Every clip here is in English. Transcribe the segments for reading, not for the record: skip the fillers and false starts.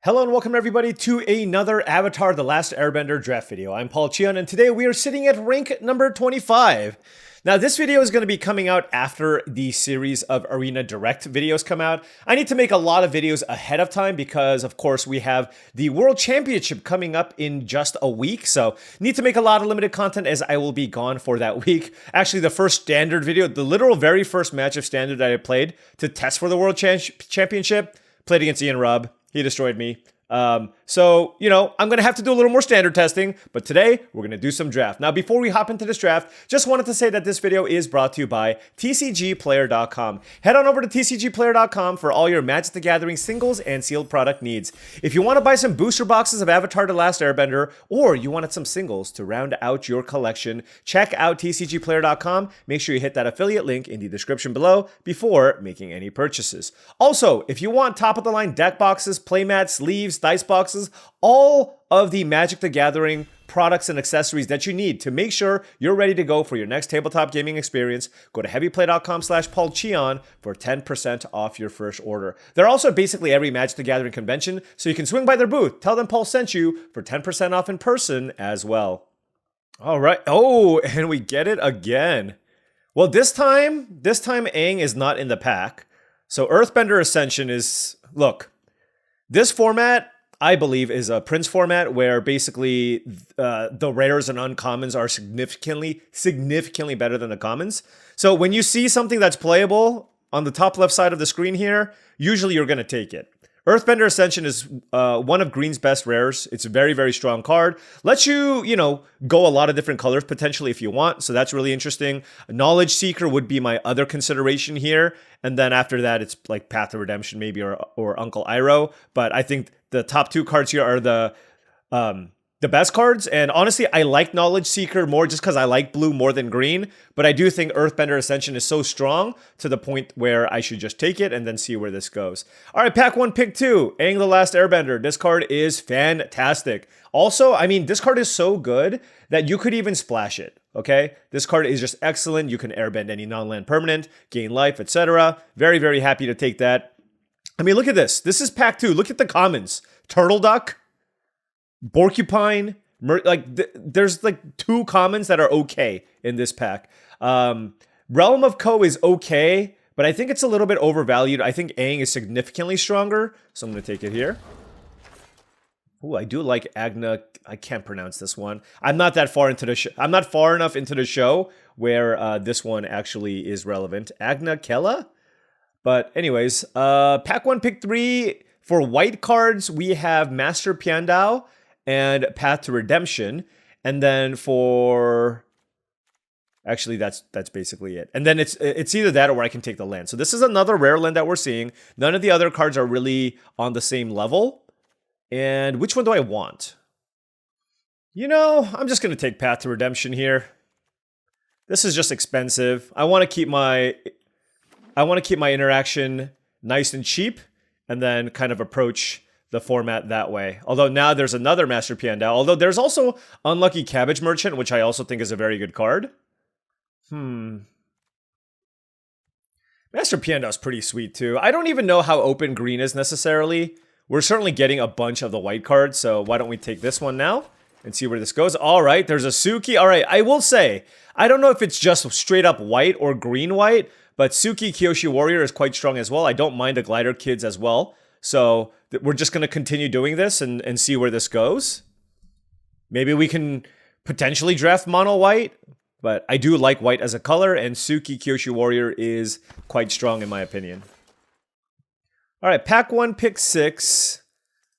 Hello and welcome everybody to another Avatar The Last Airbender draft video. I'm Paul Cheon and today we are sitting at rank number 25. Now this video is going to be coming out after the series of Arena Direct videos come out. I need to make a lot of videos ahead of time because of course we have the World Championship coming up in just a week. So need to make a lot of limited content as I will be gone for that week. Actually the first Standard video, the literal very first match of Standard that I played to test for the World Championship, played against Ian Rubb. He destroyed me. So, you know, I'm going to have to do a little more standard testing, but today we're going to do some draft. Now, before we hop into this draft, just wanted to say that this video is brought to you by TCGplayer.com. Head on over to TCGplayer.com for all your Magic the Gathering singles and sealed product needs. If you want to buy some booster boxes of Avatar The Last Airbender, or you wanted some singles to round out your collection, check out TCGplayer.com. Make sure you hit that affiliate link in the description below before making any purchases. Also, if you want top-of-the-line deck boxes, playmats, sleeves, dice boxes, all of the Magic the Gathering products and accessories that you need to make sure you're ready to go for your next tabletop gaming experience, go to heavyplay.com/paulcheon for 10% off your first order. They're also at basically every Magic the Gathering convention, so you can swing by their booth, tell them Paul sent you for 10% off in person as well. All right. Oh, and we get it again. Well, this time Aang is not in the pack. So Earthbender Ascension is, look, this format, I believe, is a Prince format where basically the rares and uncommons are significantly better than the commons. So when you see something that's playable on the top left side of the screen here, usually you're going to take it. Earthbender Ascension is one of Green's best rares. It's a very, very strong card. Lets you, go a lot of different colors potentially if you want. So that's really interesting. Knowledge Seeker would be my other consideration here. And then after that, it's like Path to Redemption maybe or Uncle Iroh. But I think the top two cards here are the best cards. And honestly, I like Knowledge Seeker more just because I like blue more than green. But I do think Earthbender Ascension is so strong to the point where I should just take it and then see where this goes. All right, pack one, pick two. Aang the Last Airbender. This card is fantastic. Also, I mean, this card is so good that you could even splash it. Okay, this card is just excellent. You can airbend any non-land permanent, gain life, etc. Very, very happy to take that. I mean, look at this. This is pack two. Look at the commons. Turtle Duck, Porcupine, there's like two commons that are okay in this pack. Realm of Ko is okay, but I think it's a little bit overvalued. I think Aang is significantly stronger, so I'm going to take it here. Ooh, I do like Agna. I can't pronounce this one. I'm not that far into the show. I'm not far enough into the show where this one actually is relevant. Agna Kella? But anyways, pack one, pick three. For white cards, we have Master Piandao and Path to Redemption. And then for... Actually, that's basically it. And then it's either that or I can take the land. So this is another rare land that we're seeing. None of the other cards are really on the same level. And which one do I want? I'm just going to take Path to Redemption here. This is just expensive. I want to keep my interaction nice and cheap and then kind of approach the format that way. Although now there's another Master Piandao. Although there's also Unlucky Cabbage Merchant, which I also think is a very good card. Master Piandao is pretty sweet too. I don't even know how open green is necessarily. We're certainly getting a bunch of the white cards, so why don't we take this one now and see where this goes. All right, there's a Suki. All right, I will say, I don't know if it's just straight up white or green-white, but Suki Kyoshi Warrior is quite strong as well. I don't mind the Glider Kids as well. So we're just going to continue doing this and see where this goes. Maybe we can potentially draft mono white, but I do like white as a color, and Suki Kyoshi Warrior is quite strong in my opinion. All right, pack one, pick six.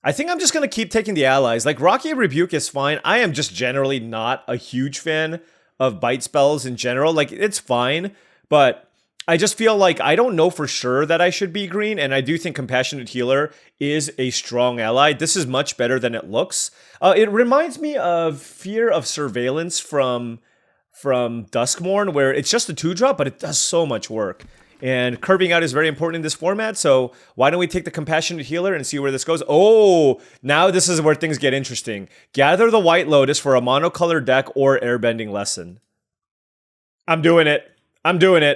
I think I'm just going to keep taking the allies. Like, Rocky Rebuke is fine. I am just generally not a huge fan of bite spells in general. Like, it's fine, but I just feel like I don't know for sure that I should be green, and I do think Compassionate Healer is a strong ally. This is much better than it looks. It reminds me of Fear of Surveillance from Duskmourn, where it's just a 2-drop, but it does so much work. And curving out is very important in this format, so why don't we take the Compassionate Healer and see where this goes? Oh, now this is where things get interesting. Gather the White Lotus for a monocolor deck or Airbending Lesson. I'm doing it.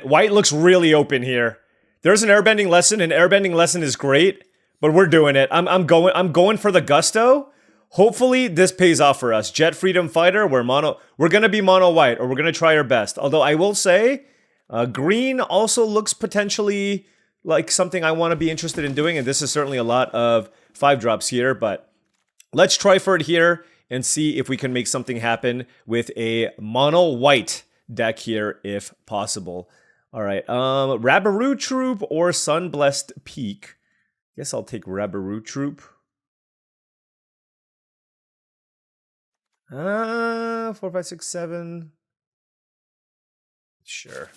White looks really open here. There's an Airbending Lesson, and Airbending Lesson is great, But we're doing it. I'm going for the gusto. Hopefully this pays off for us. Jet Freedom Fighter, we're gonna be mono white, or we're gonna try our best. Although I will say, green also looks potentially like something I want to be interested in doing, and this is certainly a lot of 5-drops here, but let's try for it here and see if we can make something happen with a mono white deck here if possible. All right, Rabaroo Troop or Sunblessed Peak. Guess I'll take Rabaroo Troop. 4, 5, 6, 7. Sure.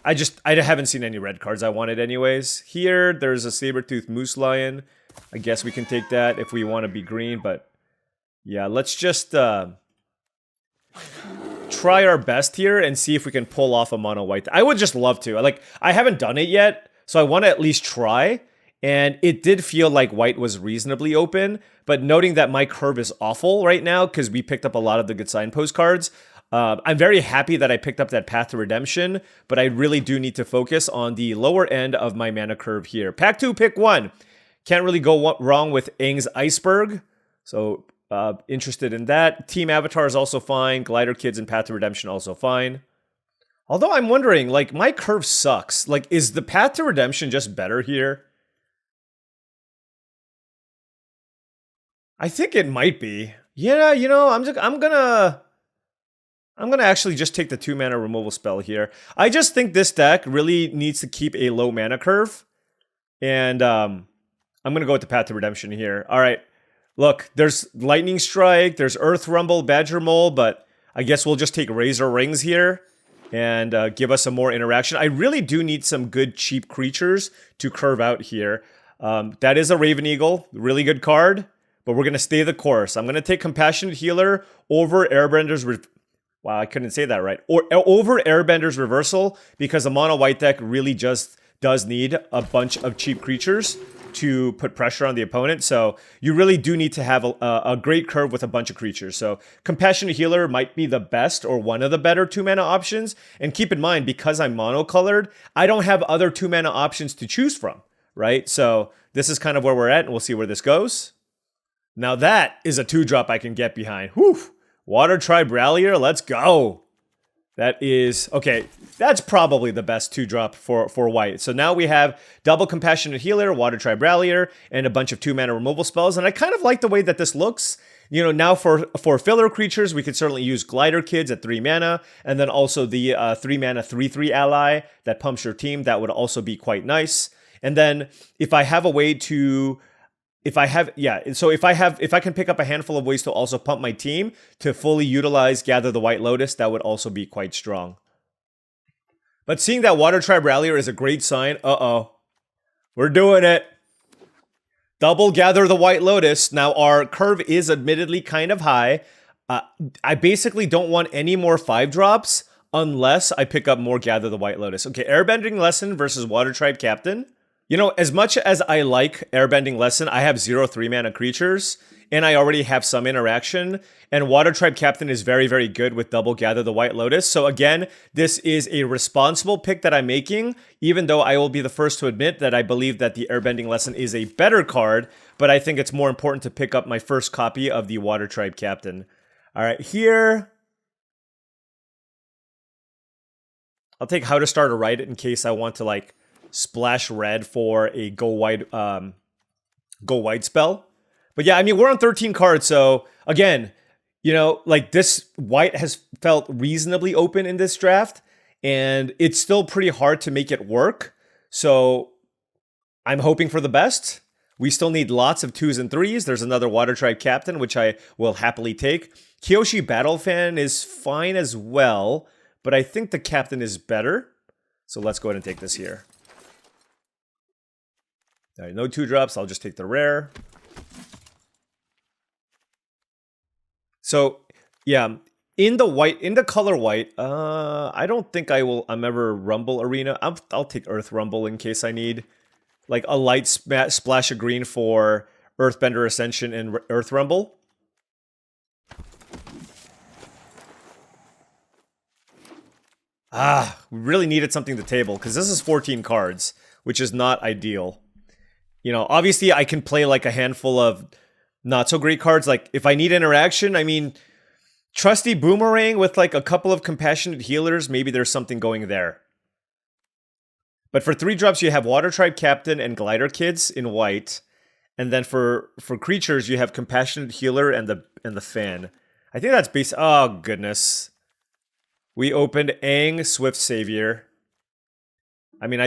I haven't seen any red cards I wanted anyways. Here, there's a Sabertooth Moose Lion. I guess we can take that if we want to be green, but yeah, let's just try our best here and see if we can pull off a mono white. I would just love to. Like, I haven't done it yet, so I want to at least try. And it did feel like white was reasonably open, but noting that my curve is awful right now because we picked up a lot of the good signpost cards, I'm very happy that I picked up that Path to Redemption, but I really do need to focus on the lower end of my mana curve here. Pack 2, pick 1. Can't really go wrong with Aang's Iceberg, so interested in that. Team Avatar is also fine. Glider Kids and Path to Redemption also fine. Although I'm wondering, like, my curve sucks. Like, is the Path to Redemption just better here? I think it might be. Yeah, you know, I'm gonna actually just take the 2-mana removal spell here. I just think this deck really needs to keep a low mana curve. And I'm gonna go with the Path to Redemption here. All right. Look, there's Lightning Strike, there's Earth Rumble, Badger Mole, but I guess we'll just take Razor Rings here and give us some more interaction. I really do need some good cheap creatures to curve out here. That is a Raven Eagle, really good card. But we're going to stay the course. I'm going to take Compassionate Healer over Airbender's... Wow, I couldn't say that right. Or over Airbender's Reversal, because the mono white deck really just does need a bunch of cheap creatures to put pressure on the opponent. So you really do need to have a great curve with a bunch of creatures. So Compassionate Healer might be the best or one of the better 2-mana options. And keep in mind, because I'm mono-colored, I don't have other 2-mana options to choose from, right? So this is kind of where we're at, and we'll see where this goes. Now that is a 2-drop I can get behind. Whew! Water Tribe Rallier, let's go! That is... Okay, that's probably the best 2-drop for white. So now we have double Compassionate Healer, Water Tribe Rallier, and a bunch of 2-mana removal spells. And I kind of like the way that this looks. You know, now for filler creatures, we could certainly use Glider Kids at 3 mana. And then also the 3-mana 3/3 ally that pumps your team. That would also be quite nice. And then if I have a way to... If I can pick up a handful of ways to also pump my team to fully utilize Gather the White Lotus, that would also be quite strong. But seeing that Water Tribe Rallier is a great sign, we're doing it. Double Gather the White Lotus. Now our curve is admittedly kind of high. I basically don't want any more 5-drops unless I pick up more Gather the White Lotus. Okay, Airbending Lesson versus Water Tribe Captain. You know, as much as I like Airbending Lesson, I have 0 3-mana creatures, and I already have some interaction, and Water Tribe Captain is very, very good with double Gather the White Lotus. So again, this is a responsible pick that I'm making, even though I will be the first to admit that I believe that the Airbending Lesson is a better card, but I think it's more important to pick up my first copy of the Water Tribe Captain. All right, here... I'll take How to Start a Riot in case I want to, like, splash red for a go white spell. But yeah, I mean, we're on 13 cards, so again, you know, like this white has felt reasonably open in this draft, and it's still pretty hard to make it work. So I'm hoping for the best. We still need lots of 2s and 3s. There's another Water Tribe Captain, which I will happily take. Kyoshi Battle Fan is fine as well, but I think the Captain is better. So let's go ahead and take this here. All right, no 2-drops. I'll just take the rare. So, yeah, in the color white, I don't think I'm ever Rumble Arena. I'll take Earth Rumble in case I need, like, a light splash of green for Earthbender Ascension and Earth Rumble. We really needed something to table, because this is 14 cards, which is not ideal. You know, obviously I can play like a handful of not so great cards. Like if I need interaction, I mean, Trusty Boomerang with like a couple of Compassionate Healers, maybe there's something going there. But for 3-drops, you have Water Tribe Captain and Glider Kids in white. And then for creatures, you have Compassionate Healer and the Fan. I think that's base. Oh, goodness. We opened Aang, Swift Savior. I mean,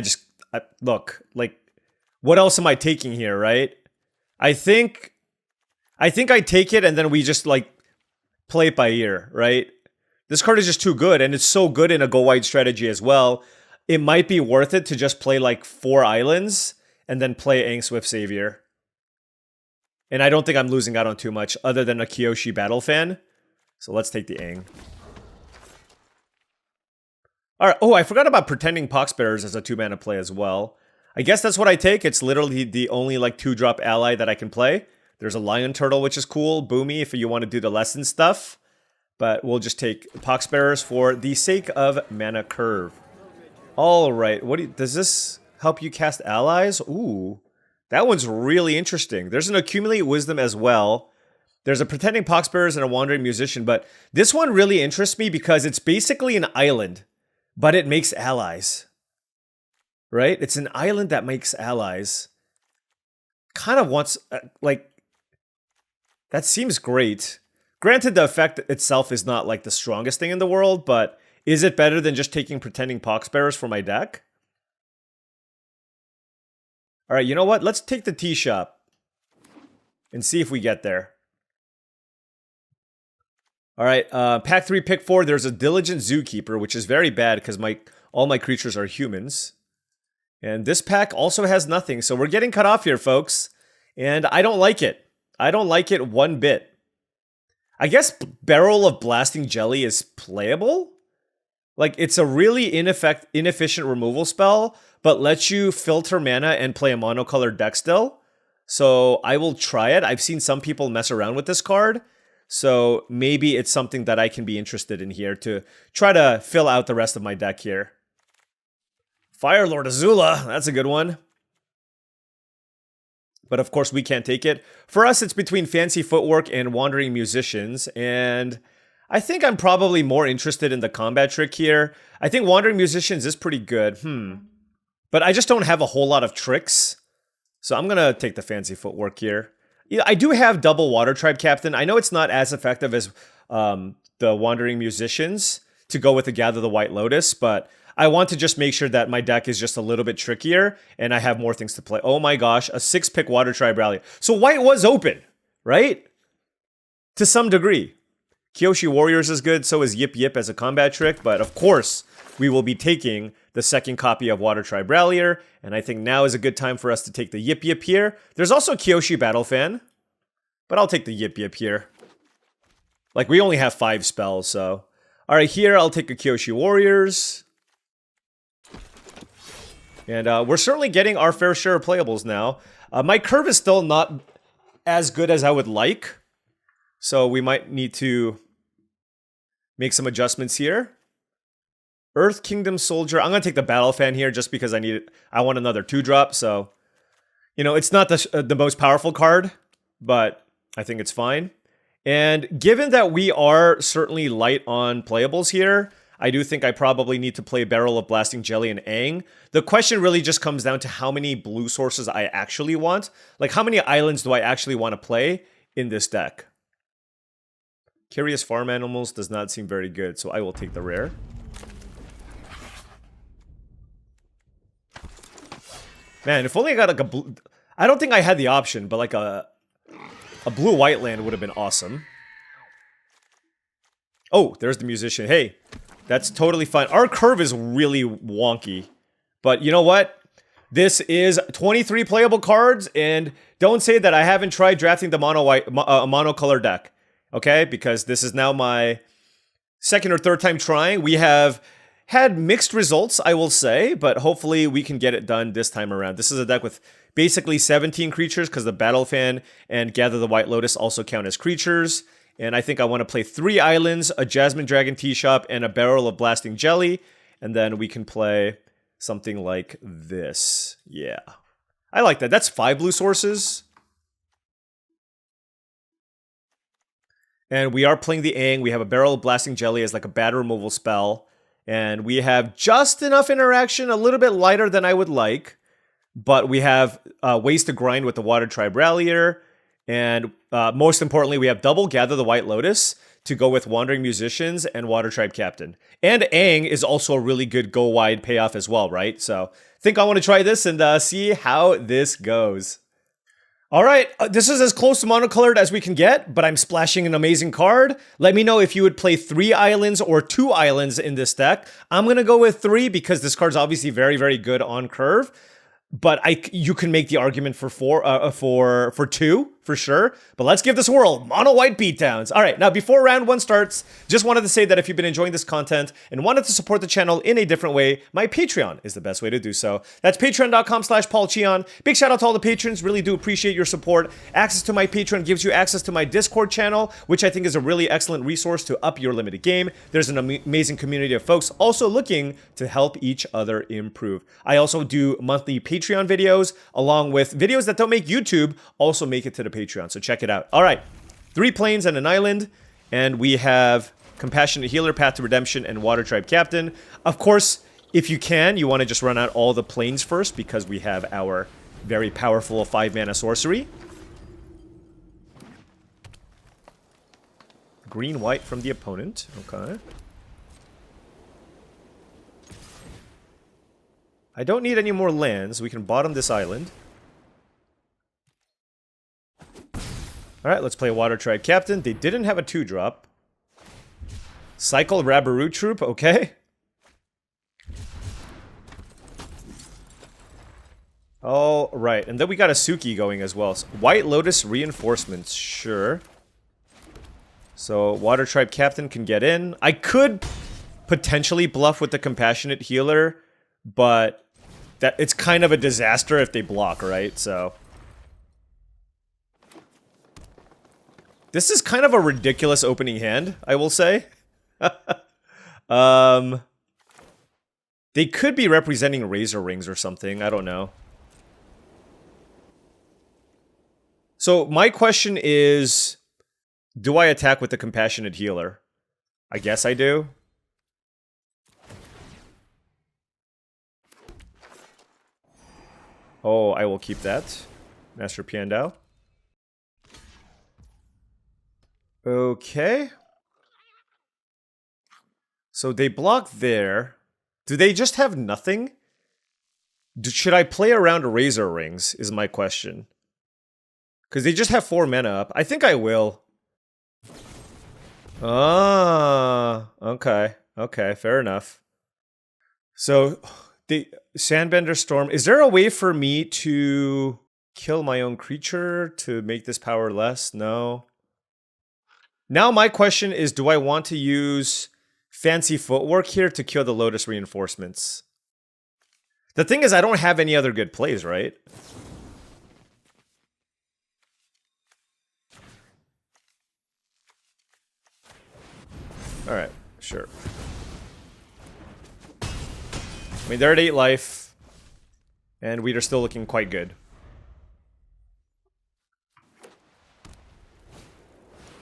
look, like, what else am I taking here, right? I think I take it and then we just, like, play it by ear, right? This card is just too good, and it's so good in a go-wide strategy as well. It might be worth it to just play, like, 4 islands and then play Aang, Swift Savior. And I don't think I'm losing out on too much other than a Kyoshi Battle Fan. So let's take the Aang. Alright, oh, I forgot about Pretending Poxbearers as a 2-mana play as well. I guess that's what I take. It's literally the only, like, 2-drop ally that I can play. There's a Lion Turtle, which is cool. Boomy, if you want to do the lesson stuff. But we'll just take Poxbearers for the sake of Mana Curve. Alright, does this help you cast allies? Ooh, that one's really interesting. There's an Accumulate Wisdom as well. There's a Pretending Poxbearers and a Wandering Musician. But this one really interests me because it's basically an island. But it makes allies. Right? It's an island that makes allies. Kind of wants, like, that seems great. Granted, the effect itself is not, like, the strongest thing in the world, but is it better than just taking Pretending Poxbearers for my deck? Alright, you know what? Let's take the tea shop. And see if we get there. Alright, pack 3, pick 4. There's a Diligent Zookeeper, which is very bad because all my creatures are humans. And this pack also has nothing, so we're getting cut off here, folks. And I don't like it. I don't like it one bit. I guess Barrel of Blasting Jelly is playable? Like, it's a really inefficient removal spell, but lets you filter mana and play a monocolored deck still. So I will try it. I've seen some people mess around with this card. So maybe it's something that I can be interested in here to try to fill out the rest of my deck here. Firelord Azula, that's a good one. But of course we can't take it. For us, it's between Fancy Footwork and Wandering Musicians, and I think I'm probably more interested in the combat trick here. I think Wandering Musicians is pretty good. But I just don't have a whole lot of tricks. So I'm gonna take the Fancy Footwork here. Yeah, I do have double Water Tribe Captain. I know it's not as effective as the Wandering Musicians to go with the Gather the White Lotus, but I want to just make sure that my deck is just a little bit trickier and I have more things to play. Oh my gosh, a 6-pick Water Tribe Rally. So white was open, right? To some degree. Kyoshi Warriors is good, so is Yip Yip as a combat trick, but of course, we will be taking the second copy of Water Tribe Rallier, and I think now is a good time for us to take the Yip Yip here. There's also Kyoshi Battle Fan, but I'll take the Yip Yip here. Like, we only have 5 spells, so... Alright, here I'll take a Kyoshi Warriors. And we're certainly getting our fair share of playables now. My curve is still not as good as I would like, so we might need to make some adjustments here. Earth Kingdom Soldier. I'm going to take the Battle Fan here just because I want another 2-drop, so... You know, it's not the most powerful card, but I think it's fine. And given that we are certainly light on playables here, I do think I probably need to play Barrel of Blasting Jelly and Aang. The question really just comes down to how many blue sources I actually want. Like, how many islands do I actually want to play in this deck? Curious Farm Animals does not seem very good, so I will take the rare. Man, if only I got like a blue... I don't think I had the option, but like a blue-white land would have been awesome. Oh, there's the Musician. Hey, that's totally fine. Our curve is really wonky. But you know what? This is 23 playable cards, and don't say that I haven't tried drafting the monocolor deck. Okay? Because this is now my second or third time trying. We have had mixed results, I will say, but hopefully we can get it done this time around. This is a deck with basically 17 creatures because the Battle Fan and Gather the White Lotus also count as creatures. And I think I want to play 3 islands, a Jasmine Dragon Tea Shop, and a Barrel of Blasting Jelly. And then we can play something like this. Yeah. I like that. That's 5 blue sources. And we are playing the Aang. We have a Barrel of Blasting Jelly as like a bad removal spell. And we have just enough interaction, a little bit lighter than I would like. But we have ways to grind with the Water Tribe Rallier. And most importantly, we have double Gather the White Lotus to go with Wandering Musicians and Water Tribe Captain. And Aang is also a really good go-wide payoff as well, right? So I think I want to try this and see how this goes. All right, this is as close to monocolored as we can get, but I'm splashing an amazing card. Let me know if you would play 3 islands or 2 islands in this deck. I'm going to go with 3 because this card's obviously very, very good on curve. But you can make the argument for 2 for sure. But let's give this a whirl. Mono white beatdowns. All right, now before round 1 starts, just wanted to say that if you've been enjoying this content and wanted to support the channel in a different way, my Patreon is the best way to do so. That's patreon.com/paulcheon. Big shout out to all the patrons. Really do appreciate your support. Access to my Patreon gives you access to my Discord channel, which I think is a really excellent resource to up your limited game. There's an amazing community of folks also looking to help each other improve. I also do monthly Patreon videos, along with videos that don't make YouTube, also make it to the Patreon, so check it out. All right, 3 planes and an island, and we have Compassionate Healer, Path to Redemption, and Water Tribe Captain. Of course, if you can, you want to just run out all the planes first, because we have our very powerful 5-mana sorcery. Green-white from the opponent, okay. I don't need any more lands. We can bottom this island. Alright, let's play Water Tribe Captain. They didn't have a 2-drop. Cycle Rabaru Troop, okay. Alright, and then we got a Suki going as well. So, White Lotus Reinforcements, sure. So, Water Tribe Captain can get in. I could potentially bluff with the Compassionate Healer, but it's kind of a disaster if they block, right? So this is kind of a ridiculous opening hand, I will say. They could be representing Razor Rings or something, I don't know. So my question is, do I attack with the Compassionate Healer? I guess I do. Oh, I will keep that. Master Piandao. Okay. So they block there. Do they just have nothing? Should I play around Razor Rings, is my question. Because they just have 4 mana up. I think I will. Ah, okay. Okay, fair enough. So, the Sandbender Storm. Is there a way for me to kill my own creature to make this power less? No. Now my question is, do I want to use Fancy Footwork here to kill the Lotus Reinforcements? The thing is, I don't have any other good plays, right? Alright, sure. I mean, they're at 8 life, and we are still looking quite good.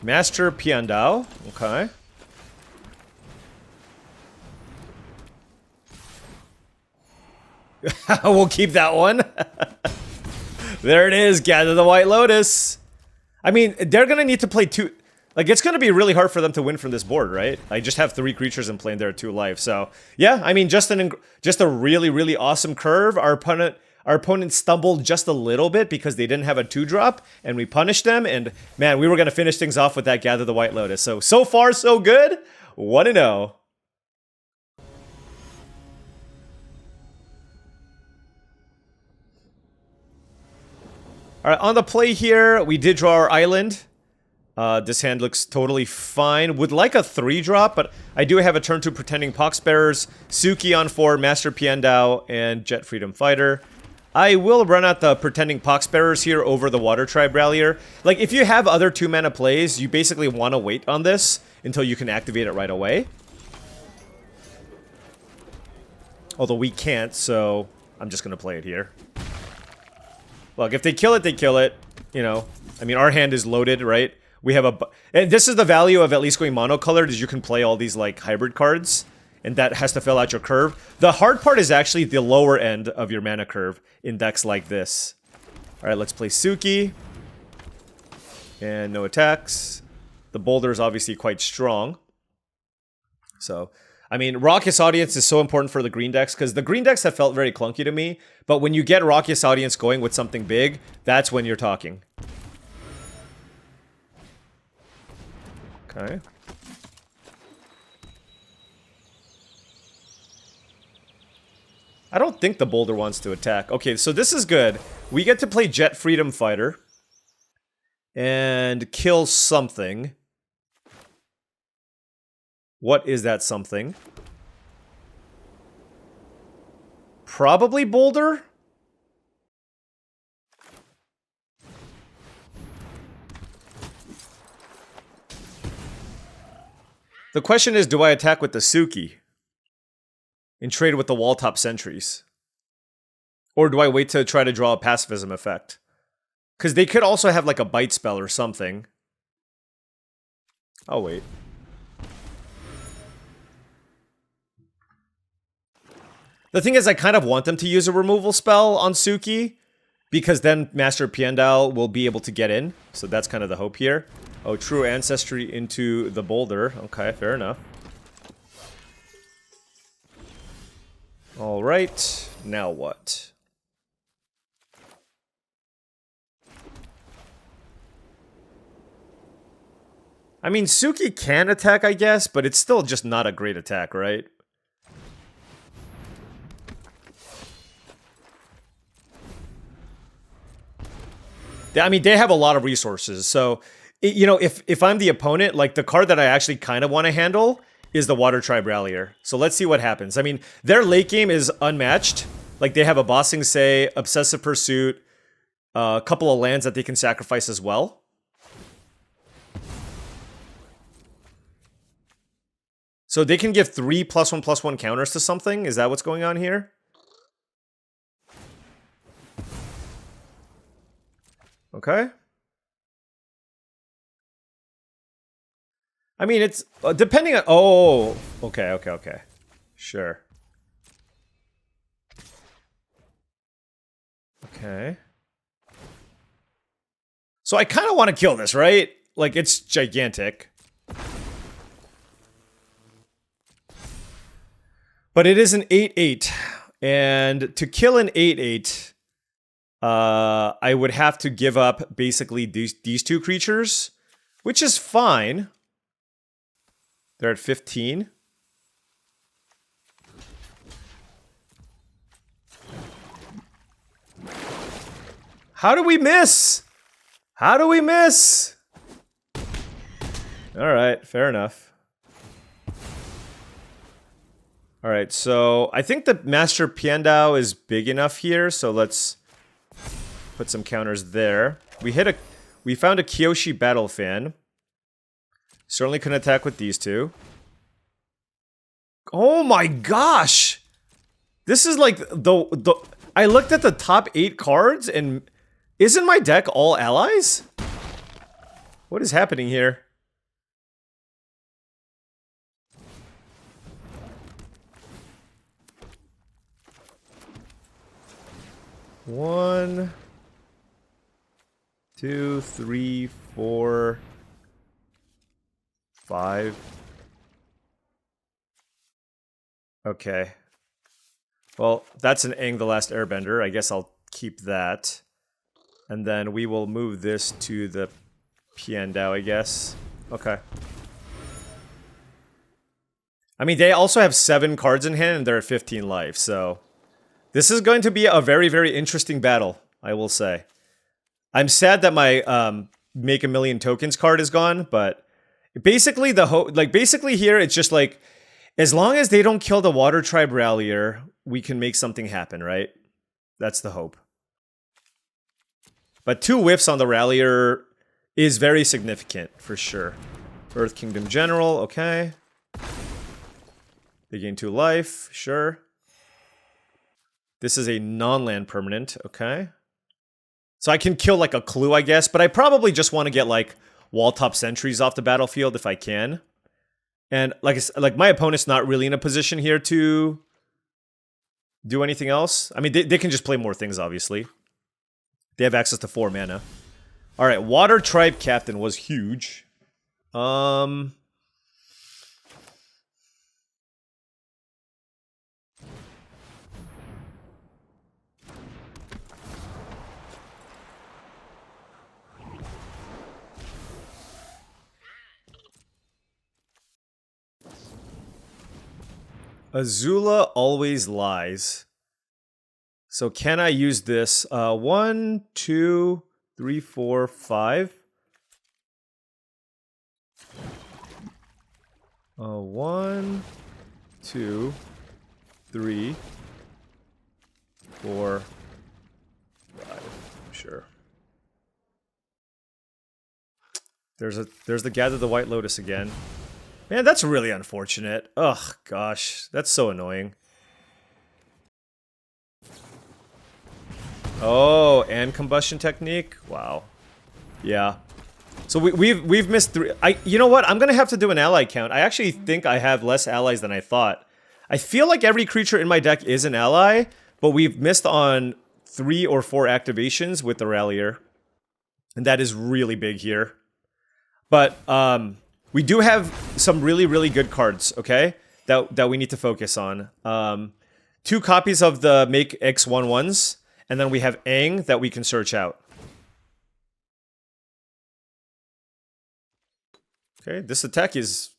Master Piandao, okay. We'll keep that one. There it is, Gather the White Lotus. I mean, they're gonna need to play 2... Like, it's gonna be really hard for them to win from this board, right? I just have 3 creatures in play and they're at 2 life, so... Yeah, I mean, just a really, really awesome curve. Our opponent stumbled just a little bit because they didn't have a 2-drop, and we punished them, and man, we were gonna finish things off with that Gather the White Lotus. So far, so good. 1-0. Alright, on the play here, we did draw our island. This hand looks totally fine. Would like a 3-drop, but I do have a turn 2 Pretending Poxbearers, Suki on 4, Master Piandao, and Jet Freedom Fighter. I will run out the Pretending Poxbearers here over the Water Tribe Rallier. Like, if you have other 2-mana plays, you basically want to wait on this until you can activate it right away. Although we can't, so I'm just going to play it here. Look, if they kill it, they kill it. You know, I mean, our hand is loaded, right? We have a... And this is the value of at least going monocolored, is you can play all these, like, hybrid cards. And that has to fill out your curve. The hard part is actually the lower end of your mana curve in decks like this. Alright, let's play Suki. And no attacks. The Boulder is obviously quite strong. So, I mean, Raucous Audience is so important for the green decks, because the green decks have felt very clunky to me. But when you get Raucous Audience going with something big, that's when you're talking. Okay. I don't think the Boulder wants to attack. Okay, so this is good. We get to play Jet Freedom Fighter. And kill something. What is that something? Probably Boulder? The question is, do I attack with the Suki? And trade with the wall top sentries? Or do I wait to try to draw a pacifism effect? Because they could also have like a bite spell or something. I'll wait. The thing is, I kind of want them to use a removal spell on Suki, because then Master Piandao will be able to get in. So that's kind of the hope here. Oh, True Ancestry into the Boulder. Okay, fair enough. Alright, now what? I mean, Suki can attack, I guess, but it's still just not a great attack, right? I mean, they have a lot of resources, so... You know, if I'm the opponent, like, the card that I actually kind of want to handle is the Water Tribe Rallier. So let's see what happens. I mean, their late game is unmatched. Like, they have a Bossing Say, Obsessive Pursuit, a couple of lands that they can sacrifice as well. So they can give 3 +1/+1 counters to something? Is that what's going on here? Okay. I mean, it's depending on... Oh, okay. Sure. Okay. So I kind of want to kill this, right? Like, it's gigantic. But it is an 8/8. And to kill an 8/8, I would have to give up basically these two creatures, which is fine. They're at 15. How do we miss? How do we miss? Alright, fair enough. Alright, so I think the Master Piandao is big enough here, so let's put some counters there. We found a Kyoshi Battle Fan. Certainly can attack with these two. Oh my gosh! This is like the I looked at the top 8 cards and isn't my deck all allies? What is happening here? One, 2, 3, 4, 5. Okay. Well, that's an Aang the Last Airbender. I guess I'll keep that. And then we will move this to the Piandao, I guess. Okay. I mean, they also have 7 cards in hand and they're at 15 life, so... This is going to be a very, very interesting battle, I will say. I'm sad that my Make a Million Tokens card is gone, but... Basically, basically here, it's just like... As long as they don't kill the Water Tribe Rallier, we can make something happen, right? That's the hope. But 2 whiffs on the Rallier is very significant, for sure. Earth Kingdom General, okay. They gain 2 life, sure. This is a non-land permanent, okay. So I can kill like a clue, I guess, but I probably just want to get like wall top sentries off the battlefield if I can. And like my opponent's not really in a position here to do anything else. I mean, they can just play more things, obviously. They have access to 4 mana. All right, Water Tribe Captain was huge. Azula always lies. So can I use this? 1, 2, 3, 4, 5. 1, 2, 3, 4, 5. Sure. There's the Gather the White Lotus again. Man, that's really unfortunate. Ugh, gosh, that's so annoying. Oh, and combustion technique. Wow. Yeah. So we've missed 3. You know what? I'm gonna have to do an ally count. I actually think I have less allies than I thought. I feel like every creature in my deck is an ally, but we've missed on 3 or 4 activations with the Rallier, and that is really big here. But we do have some really, really good cards, okay? That we need to focus on. 2 copies of the Make X1/1s, and then we have Aang that we can search out. Okay, this attack is...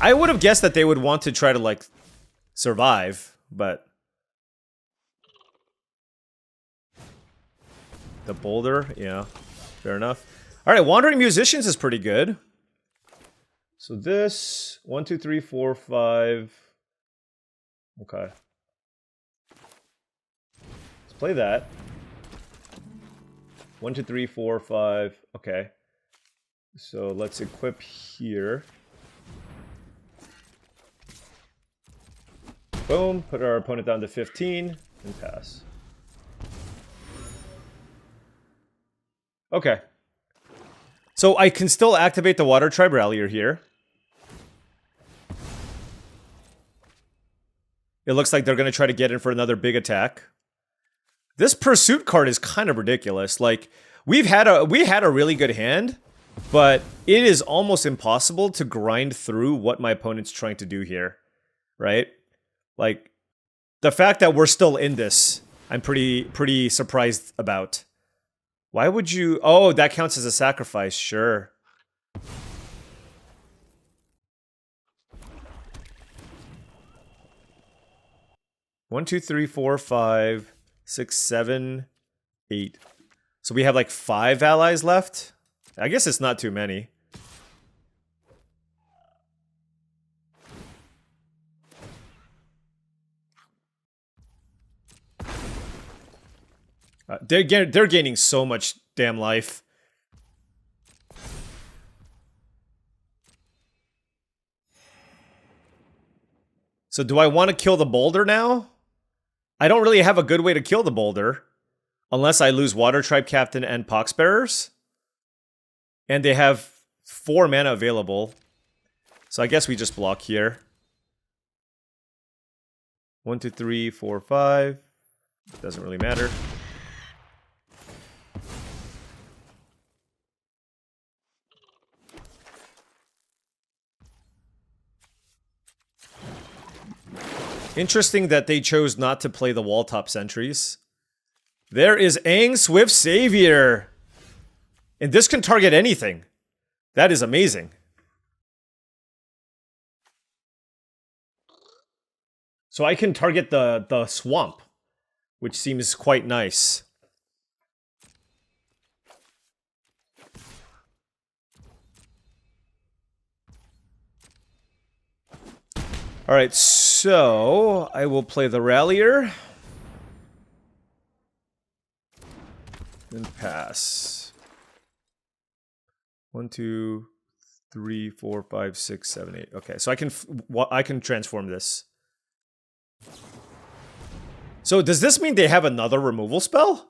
I would have guessed that they would want to try to, like, survive, but... The Boulder, yeah, fair enough. Alright, Wandering Musicians is pretty good. So this, 1, 2, 3, 4, 5. Okay. Let's play that. 1, 2, 3, 4, 5. Okay. So let's equip here. Boom, put our opponent down to 15 and pass. Okay. So I can still activate the Water Tribe Rallier here. It looks like they're going to try to get in for another big attack. This Pursuit card is kind of ridiculous. Like, we had a really good hand, but it is almost impossible to grind through what my opponent's trying to do here, right? Like, the fact that we're still in this, I'm pretty surprised about. Why would you... Oh, that counts as a sacrifice, sure. One, two, three, four, 5, 6, 7, 8. So we have like 5 allies left? I guess it's not too many. They're gaining so much damn life. So do I want to kill the Boulder now? I don't really have a good way to kill the Boulder. Unless I lose Water Tribe Captain and Poxbearers. And they have 4 mana available. So I guess we just block here. 1, 2, 3, 4, 5. Doesn't really matter. Interesting that they chose not to play the wall top sentries. There is Aang Swift Savior. And this can target anything. That is amazing. So I can target the swamp, which seems quite nice. Alright, so I will play the Rallier. And pass. 1, 2, 3, 4, 5, 6, 7, 8. Okay, so I can transform this. So does this mean they have another removal spell?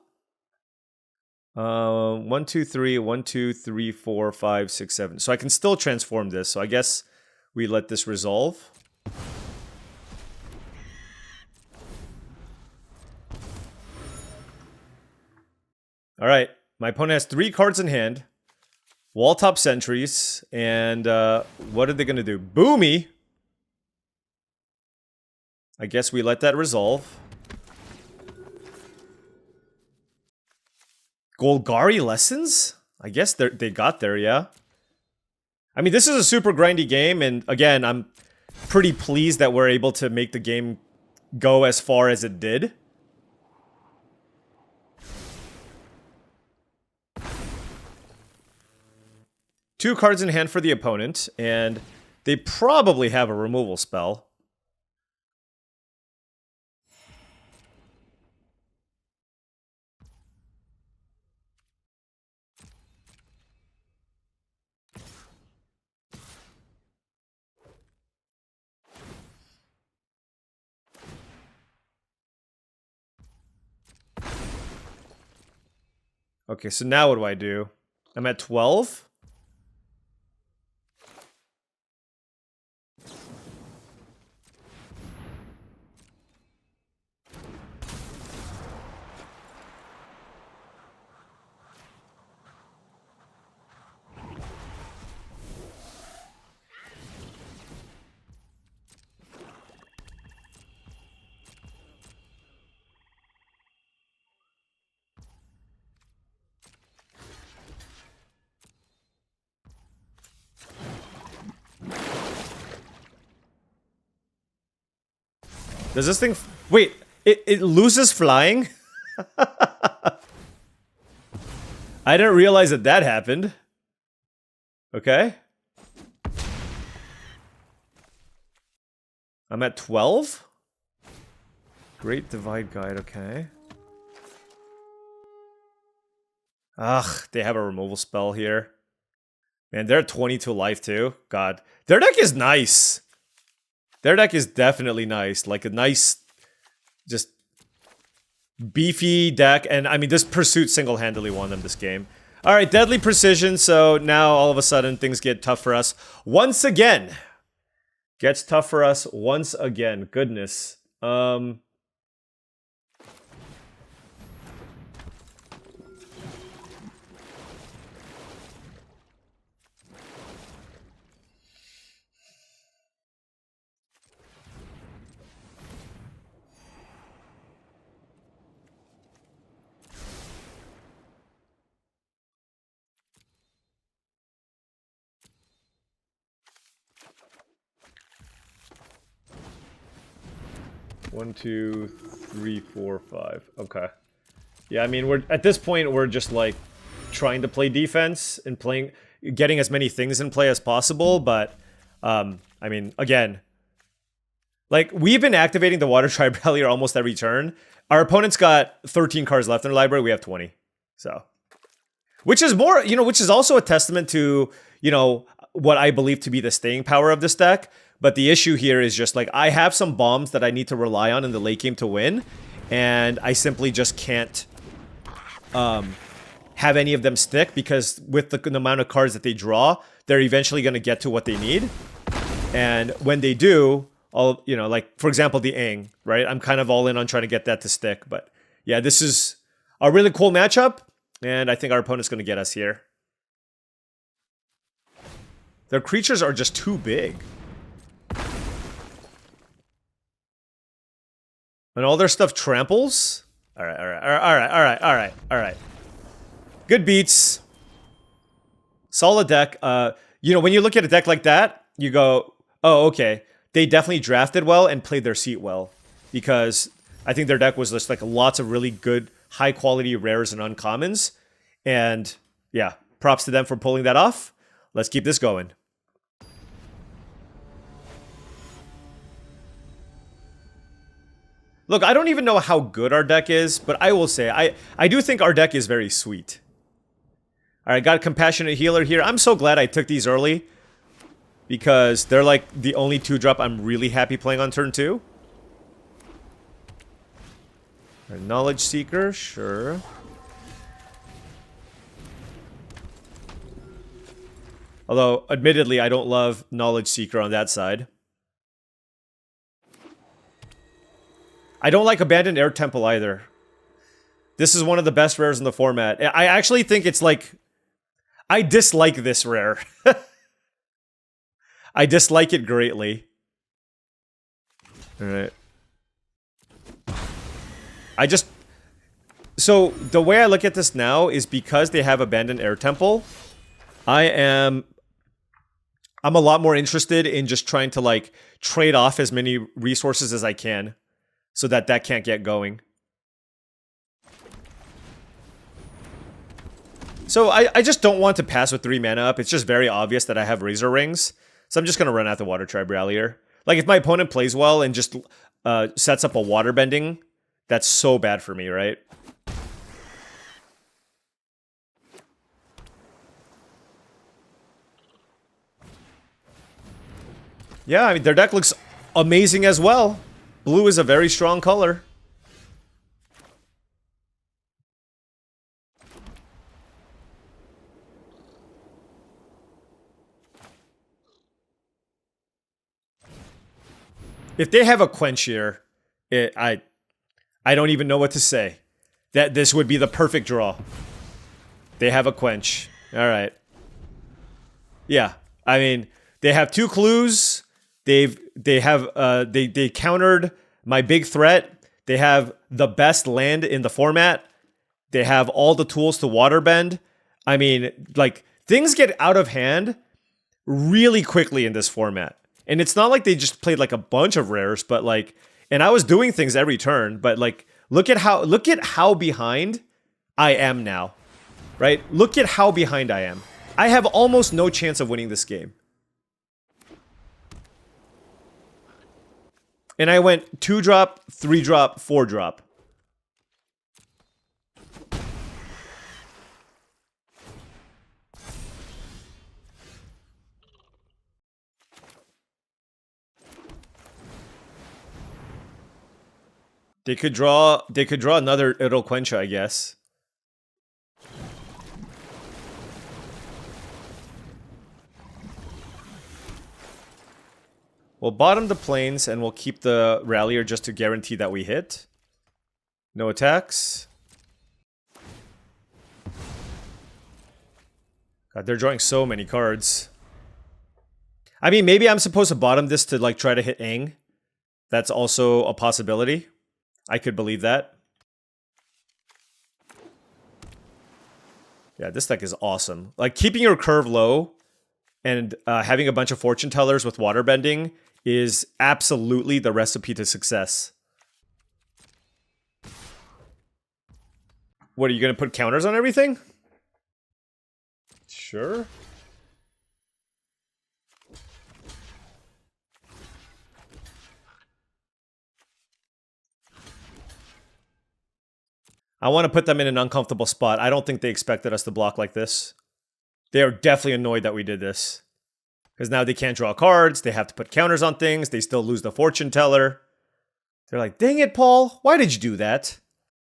1, 2, 3, 1, 2, 3, 4, 5, 6, 7. So I can still transform this. So I guess we let this resolve. All right. My opponent has 3 cards in hand. Wall top sentries. And what are they going to do? Boomy. I guess we let that resolve. Golgari Lessons? I guess they got there, yeah. I mean, this is a super grindy game, and again, I'm pretty pleased that we're able to make the game go as far as it did. Two cards in hand for the opponent, and they probably have a removal spell. Okay, so now what do I do? I'm at 12? Does this thing... Wait, it loses flying? I didn't realize that that happened. Okay. I'm at 12? Great Divide Guide, okay. Ugh, they have a removal spell here. Man, they're at 22 life too. God. Their deck is nice. Their deck is definitely nice. Like a nice, just beefy deck. And I mean, this Pursuit single-handedly won them this game. All right, Deadly Precision. So now all of a sudden things get tough for us once again. Gets tough for us once again. Goodness. 1, 2, 3, 4, 5. Okay. Yeah, I mean, we're at this point we're just like trying to play defense and getting as many things in play as possible. But I mean, again, like we've been activating the Water Tribe Rallier almost every turn. Our opponent's got 13 cards left in their library. We have 20. So, which is more, which is also a testament to, what I believe to be the staying power of this deck. But the issue here is just like I have some bombs that I need to rely on in the late game to win, and I simply just can't have any of them stick because with the amount of cards that they draw, they're eventually going to get to what they need. And when they do, like for example the Aang, right? I'm kind of all in on trying to get that to stick. But yeah, this is a really cool matchup, and I think our opponent's going to get us here. Their creatures are just too big. And all their stuff tramples? Alright. Good beats. Solid deck. When you look at a deck like that, you go, oh, okay. They definitely drafted well and played their seat well. Because I think their deck was just like lots of really good, high quality rares and uncommons. And yeah, props to them for pulling that off. Let's keep this going. Look, I don't even know how good our deck is, but I will say, I do think our deck is very sweet. Alright, got a Compassionate Healer here. I'm so glad I took these early, because they're like the only 2-drop I'm really happy playing on turn 2. Knowledge Seeker, sure. Although, admittedly, I don't love Knowledge Seeker on that side. I don't like Abandoned Air Temple either. This is one of the best rares in the format. I actually think it's like... I dislike this rare. I dislike it greatly. Alright. I just... So, the way I look at this now is because they have Abandoned Air Temple, I'm a lot more interested in just trying to, like, trade off as many resources as I can so that that can't get going. So, I just don't want to pass with 3 mana up. It's just very obvious that I have Razor Rings. So I'm just going to run out the Water Tribe Rallier. Like, if my opponent plays well and just sets up a Water Bending, that's so bad for me, right? Yeah, I mean, their deck looks amazing as well. Blue is a very strong color. If they have a Quench here, I don't even know what to say. That this would be the perfect draw. They have a Quench. All right. Yeah, I mean, they have 2 clues. They countered my big threat. They have the best land in the format. They have all the tools to waterbend. I mean, like, things get out of hand really quickly in this format. And it's not like they just played like a bunch of rares, but like, and I was doing things every turn, but like, look at how behind I am now, right? Look at how behind I am. I have almost no chance of winning this game. And I went 2-drop, 3-drop, 4-drop. They could draw another Idle Quencha, I guess. We'll bottom the plains and we'll keep the Rallier just to guarantee that we hit. No attacks. God, they're drawing so many cards. I mean, maybe I'm supposed to bottom this to like try to hit Aang. That's also a possibility. I could believe that. Yeah, this deck is awesome. Like, keeping your curve low and having a bunch of fortune tellers with waterbending is absolutely the recipe to success. What, are you going to put counters on everything? Sure. I want to put them in an uncomfortable spot. I don't think they expected us to block like this. They are definitely annoyed that we did this. Because now they can't draw cards, they have to put counters on things, they still lose the fortune teller. They're like, dang it, Paul, why did you do that?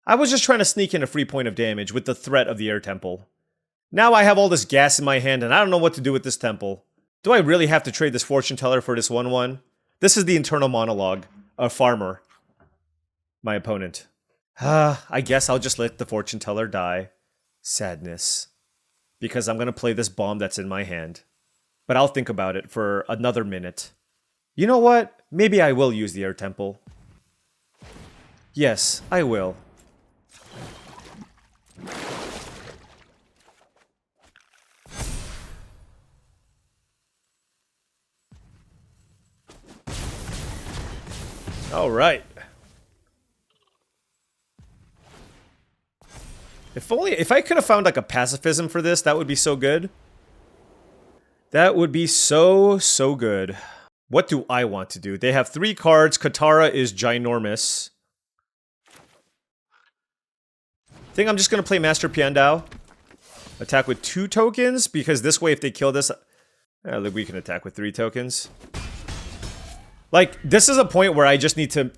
I was just trying to sneak in a free point of damage with the threat of the air temple. Now I have all this gas in my hand and I don't know what to do with this temple. Do I really have to trade this fortune teller for this 1/1? This is the internal monologue of Farmer, my opponent. I guess I'll just let the fortune teller die. Sadness. Because I'm going to play this bomb that's in my hand. But I'll think about it for another minute. You know what? Maybe I will use the air temple. Yes, I will. All right. If I could have found like a pacifism for this, that would be so good. That would be so good. What do I want to do? They have 3 cards. Katara is ginormous. I think I'm just going to play Master Piandao. Attack with 2 tokens, because this way if they kill this... we can attack with 3 tokens. Like, this is a point where I just need to...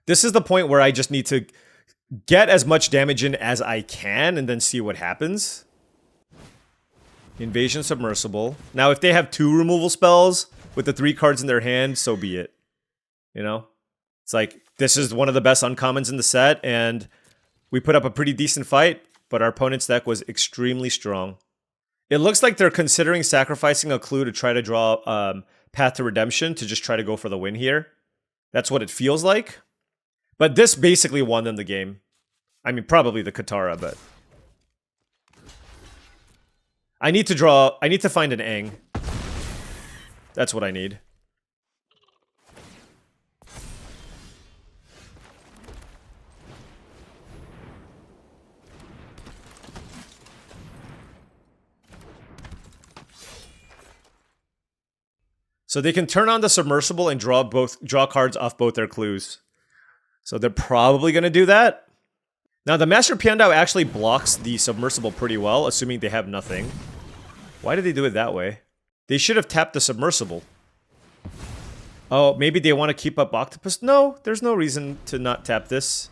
This is the point where I just need to get as much damage in as I can and then see what happens. Invasion Submersible. Now, if they have 2 removal spells with the 3 cards in their hand, so be it. You know? It's like, this is one of the best uncommons in the set, and we put up a pretty decent fight, but our opponent's deck was extremely strong. It looks like they're considering sacrificing a clue to try to draw Path to Redemption to just try to go for the win here. That's what it feels like. But this basically won them the game. I mean, probably the Katara, but... I need to find an Aang. That's what I need. So they can turn on the Submersible and draw cards off both their clues. So they're probably going to do that. Now the Master Piandao actually blocks the Submersible pretty well, assuming they have nothing. Why did they do it that way? They should have tapped the Submersible. Oh, maybe they want to keep up Octopus? No, there's no reason to not tap this.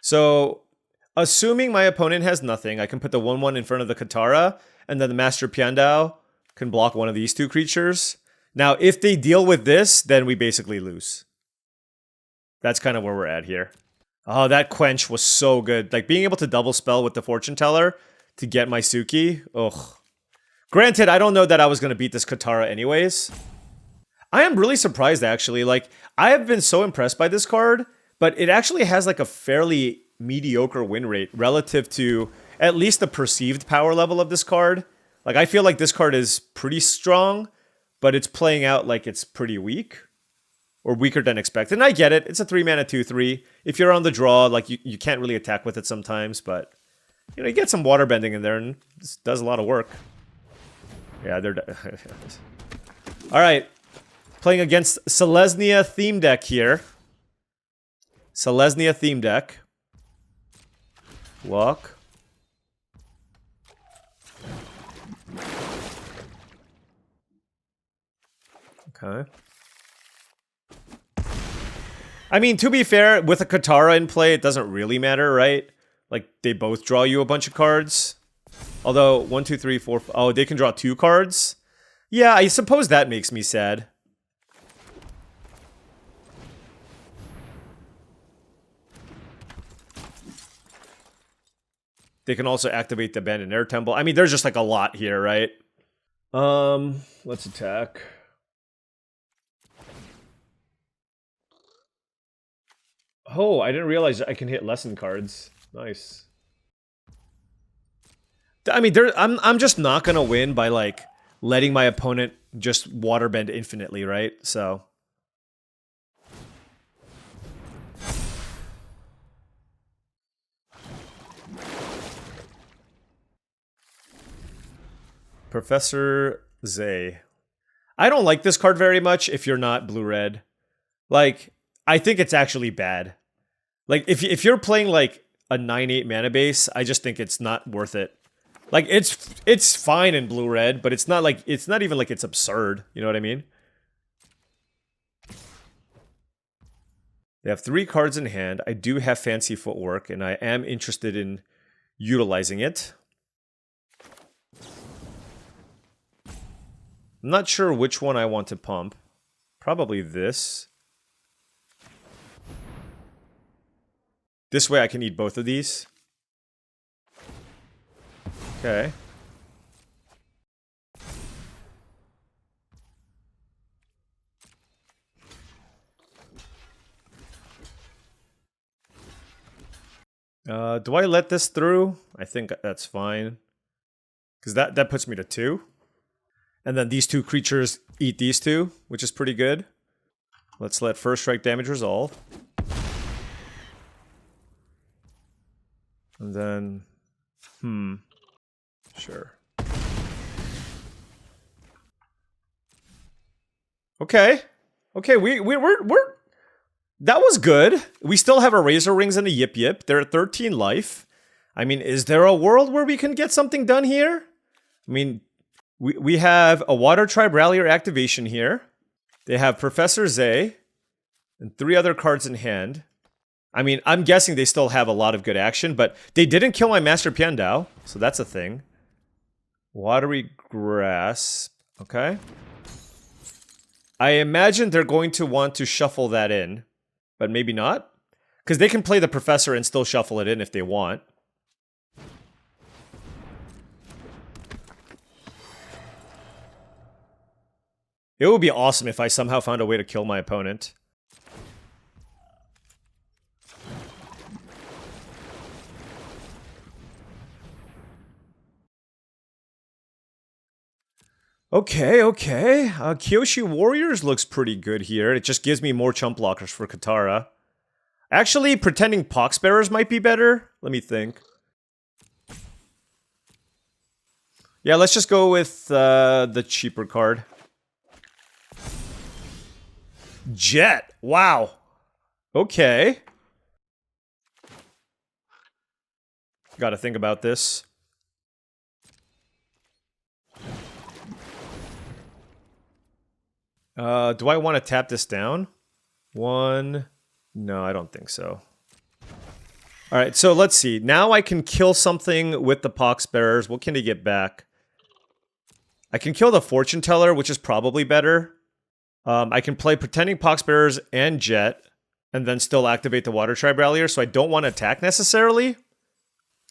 So, assuming my opponent has nothing, I can put the 1/1 in front of the Katara, and then the Master Piandao can block one of these 2 creatures. Now, if they deal with this, then we basically lose. That's kind of where we're at here. Oh, that Quench was so good. Like, being able to double spell with the Fortune Teller to get my Suki. Ugh. Granted, I don't know that I was going to beat this Katara anyways. I am really surprised, actually. Like, I have been so impressed by this card, but it actually has, like, a fairly mediocre win rate relative to at least the perceived power level of this card. Like, I feel like this card is pretty strong, but it's playing out like it's pretty weak. Or weaker than expected. And I get it. It's a 3-mana 2/3. If you're on the draw, like, you can't really attack with it sometimes, but... You know, you get some water bending in there, and this does a lot of work. Yeah, they're... Alright. Playing against Selesnya theme deck here. Selesnya theme deck. Walk. Okay. I mean, to be fair, with a Katara in play, it doesn't really matter, right? Like, they both draw you a bunch of cards. Although, 1, 2, 3, 4... Oh, they can draw 2 cards? Yeah, I suppose that makes me sad. They can also activate the Abandoned Air Temple. I mean, there's just, like, a lot here, right? Let's attack. Oh, I didn't realize I can hit lesson cards. Nice. I mean, I'm just not gonna win by, like, letting my opponent just waterbend infinitely, right? So. Professor Zay. I don't like this card very much if you're not blue-red. Like, I think it's actually bad. Like, if you're playing, like, a 9/8 mana base, I just think it's not worth it. Like, it's fine in blue-red, but it's not even like it's absurd. You know what I mean? They have 3 cards in hand. I do have Fancy Footwork, and I am interested in utilizing it. I'm not sure which one I want to pump. Probably this. This way I can eat both of these. Okay. Do I let this through? I think that's fine. Because that puts me to 2. And then these 2 creatures eat these 2, which is pretty good. Let's let first strike damage resolve. And then... Sure. Okay. Okay, we're... That was good. We still have a Razor Rings and a Yip Yip. They're at 13 life. I mean, is there a world where we can get something done here? I mean, we have a Water Tribe Rallier activation here. They have Professor Zay and 3 other cards in hand. I mean, I'm guessing they still have a lot of good action, but they didn't kill my Master Piandao, so that's a thing. Watery Grass. Okay. I imagine they're going to want to shuffle that in, but maybe not. Because they can play the Professor and still shuffle it in if they want. It would be awesome if I somehow found a way to kill my opponent. Okay, okay. Kyoshi Warriors looks pretty good here. It just gives me more chump blockers for Katara. Actually, Pretending Poxbearers might be better. Let me think. Yeah, let's just go with the cheaper card. Jet. Wow. Okay. Gotta think about this. Do I want to tap this down? One. No, I don't think so. Alright, so let's see. Now I can kill something with the Poxbearers. What can he get back? I can kill the Fortune Teller, which is probably better. I can play Pretending Poxbearers and Jet, and then still activate the Water Tribe Rallier, so I don't want to attack necessarily.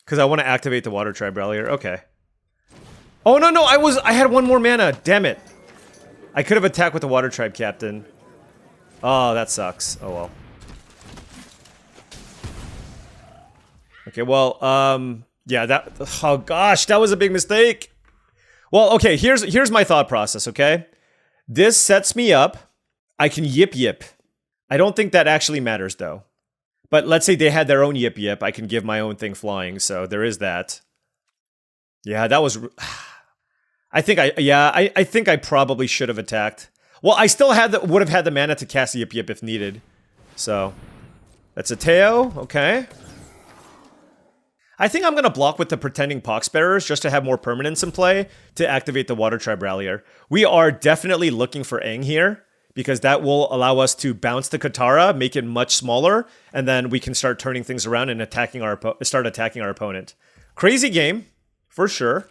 Because I want to activate the Water Tribe Rallier. Okay. Oh, no, I had one more mana. Damn it. I could have attacked with the Water Tribe Captain. Oh, that sucks. Oh, well. Okay, well, yeah, that... Oh, gosh, that was a big mistake. Well, okay, here's my thought process, okay? This sets me up. I can yip. I don't think that actually matters, though. But let's say they had their own yip. I can give my own thing flying, so there is that. Yeah, that was... I think I probably should have attacked. Well, I still would have had the mana to cast Yip if needed. So, that's a Teo, okay. I think I'm gonna block with the Pretending Poxbearers just to have more permanence in play to activate the Water Tribe Rallier. We are definitely looking for Aang here, because that will allow us to bounce the Katara, make it much smaller, and then we can start turning things around and start attacking our opponent. Crazy game, for sure.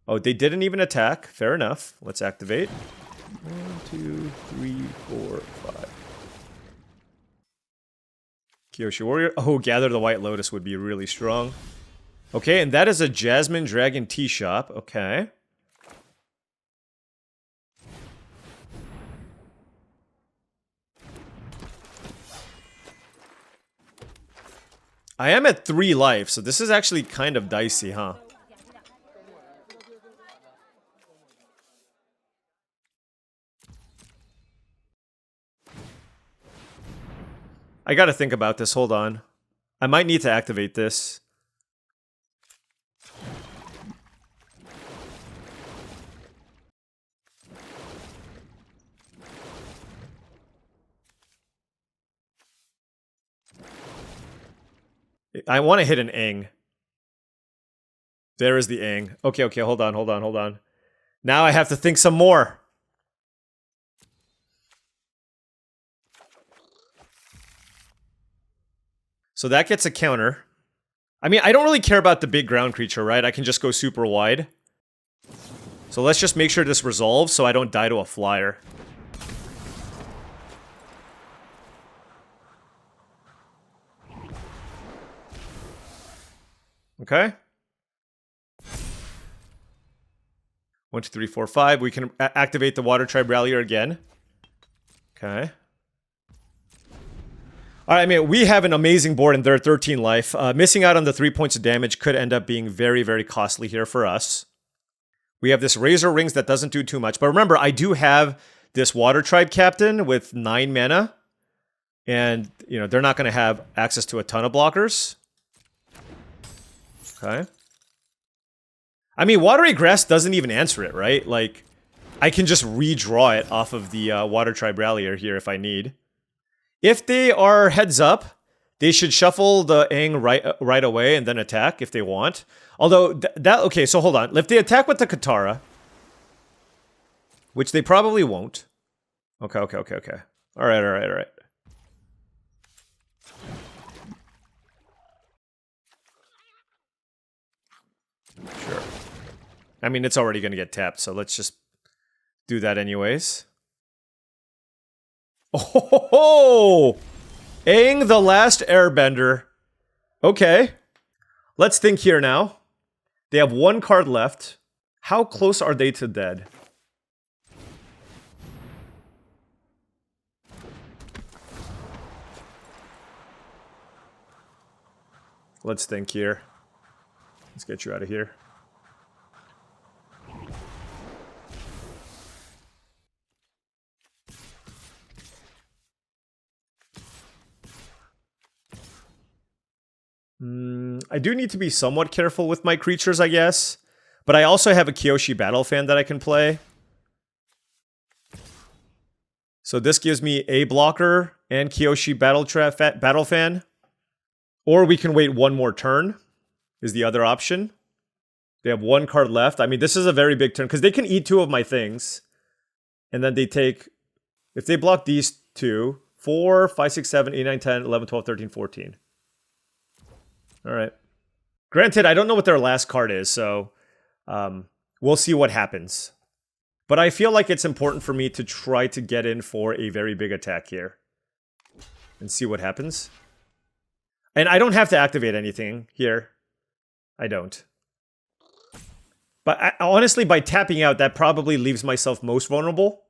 Oh, they didn't even attack. Fair enough. Let's activate. 1, 2, 3, 4, 5. Kyoshi Warrior. Oh, Gather the White Lotus would be really strong. Okay, and that is a Jasmine Dragon Tea Shop. Okay. I am at 3 life, so this is actually kind of dicey, huh? I gotta think about this, hold on. I might need to activate this. I want to hit an Aang. There is the Aang. Okay, hold on. Now I have to think some more. So that gets a counter. I mean, I don't really care about the big ground creature, right? I can just go super wide. So let's just make sure this resolves so I don't die to a flyer. Okay. 1, 2, 3, 4, 5. We can activate the Water Tribe Rallier again. Okay. Alright, I mean, we have an amazing board in their 13 life. Missing out on the 3 points of damage could end up being very, very costly here for us. We have this Razor Rings that doesn't do too much. But remember, I do have this Water Tribe Captain with 9 mana. And, you know, they're not going to have access to a ton of blockers. Okay. I mean, Watery Grass doesn't even answer it, right? Like, I can just redraw it off of the Water Tribe Rallier here if I need. If they are heads up, they should shuffle the Aang right away and then attack if they want. Although, okay, so hold on. If they attack with the Katara, which they probably won't. Okay. Alright. Sure. I mean, it's already going to get tapped, so let's just do that anyways. Oh, Aang the Last Airbender. Okay. Let's think here now. They have one card left. How close are they to dead? Let's think here. Let's get you out of here. I do need to be somewhat careful with my creatures, I guess. But I also have a Kyoshi Battle Fan that I can play. So this gives me a blocker and Kyoshi Battle Fan. Or we can wait one more turn, is the other option. They have one card left. I mean, this is a very big turn, because they can eat two of my things. And then they take, if they block these two, 4, 5, 6, 7, 8, 9, 10, 11, 12, 13, 14. Alright. Granted, I don't know what their last card is, so we'll see what happens. But I feel like it's important for me to try to get in for a very big attack here. And see what happens. And I don't have to activate anything here. I don't. But honestly, by tapping out, that probably leaves myself most vulnerable.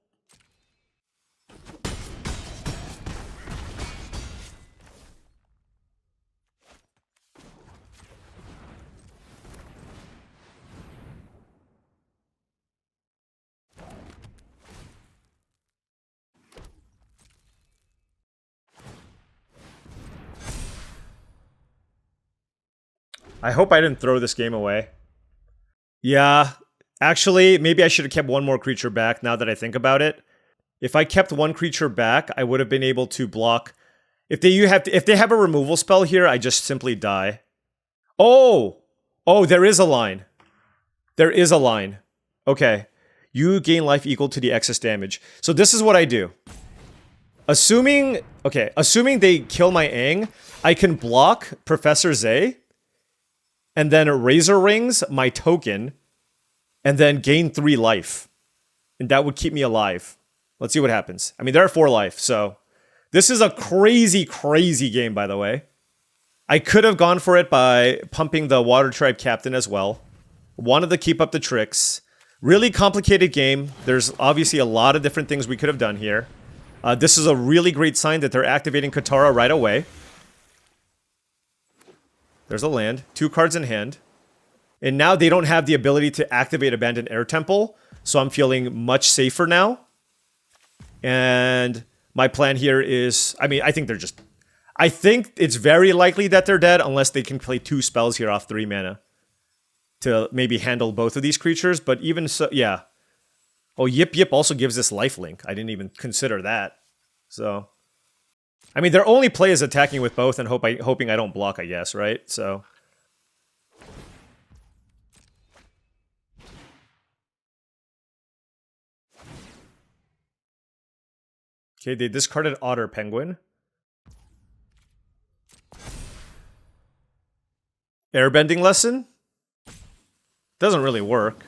I hope I didn't throw this game away. Yeah, actually, maybe I should have kept one more creature back now that I think about it. If I kept one creature back, I would have been able to block. If they have a removal spell here, I just simply die. Oh! Oh, there is a line. There is a line. Okay. You gain life equal to the excess damage. So this is what I do. Assuming they kill my Aang, I can block Professor Zay. And then Razor Rings my token, and then gain 3 life. And that would keep me alive. Let's see what happens. I mean, there are 4 life, so... This is a crazy, crazy game, by the way. I could have gone for it by pumping the Water Tribe Captain as well. Wanted to keep up the tricks. Really complicated game. There's obviously a lot of different things we could have done here. This is a really great sign that they're activating Katara right away. There's a land. 2 cards in hand. And now they don't have the ability to activate Abandoned Air Temple. So I'm feeling much safer now. And my plan here is... I mean, I think they're just... I think it's very likely that they're dead unless they can play 2 spells here off 3 mana. To maybe handle both of these creatures. But even so... Yeah. Oh, Yip Yip also gives this lifelink. I didn't even consider that. So... I mean, their only play is attacking with both and hoping I don't block, I guess, right? So... Okay, they discarded Otter Penguin. Airbending lesson? Doesn't really work.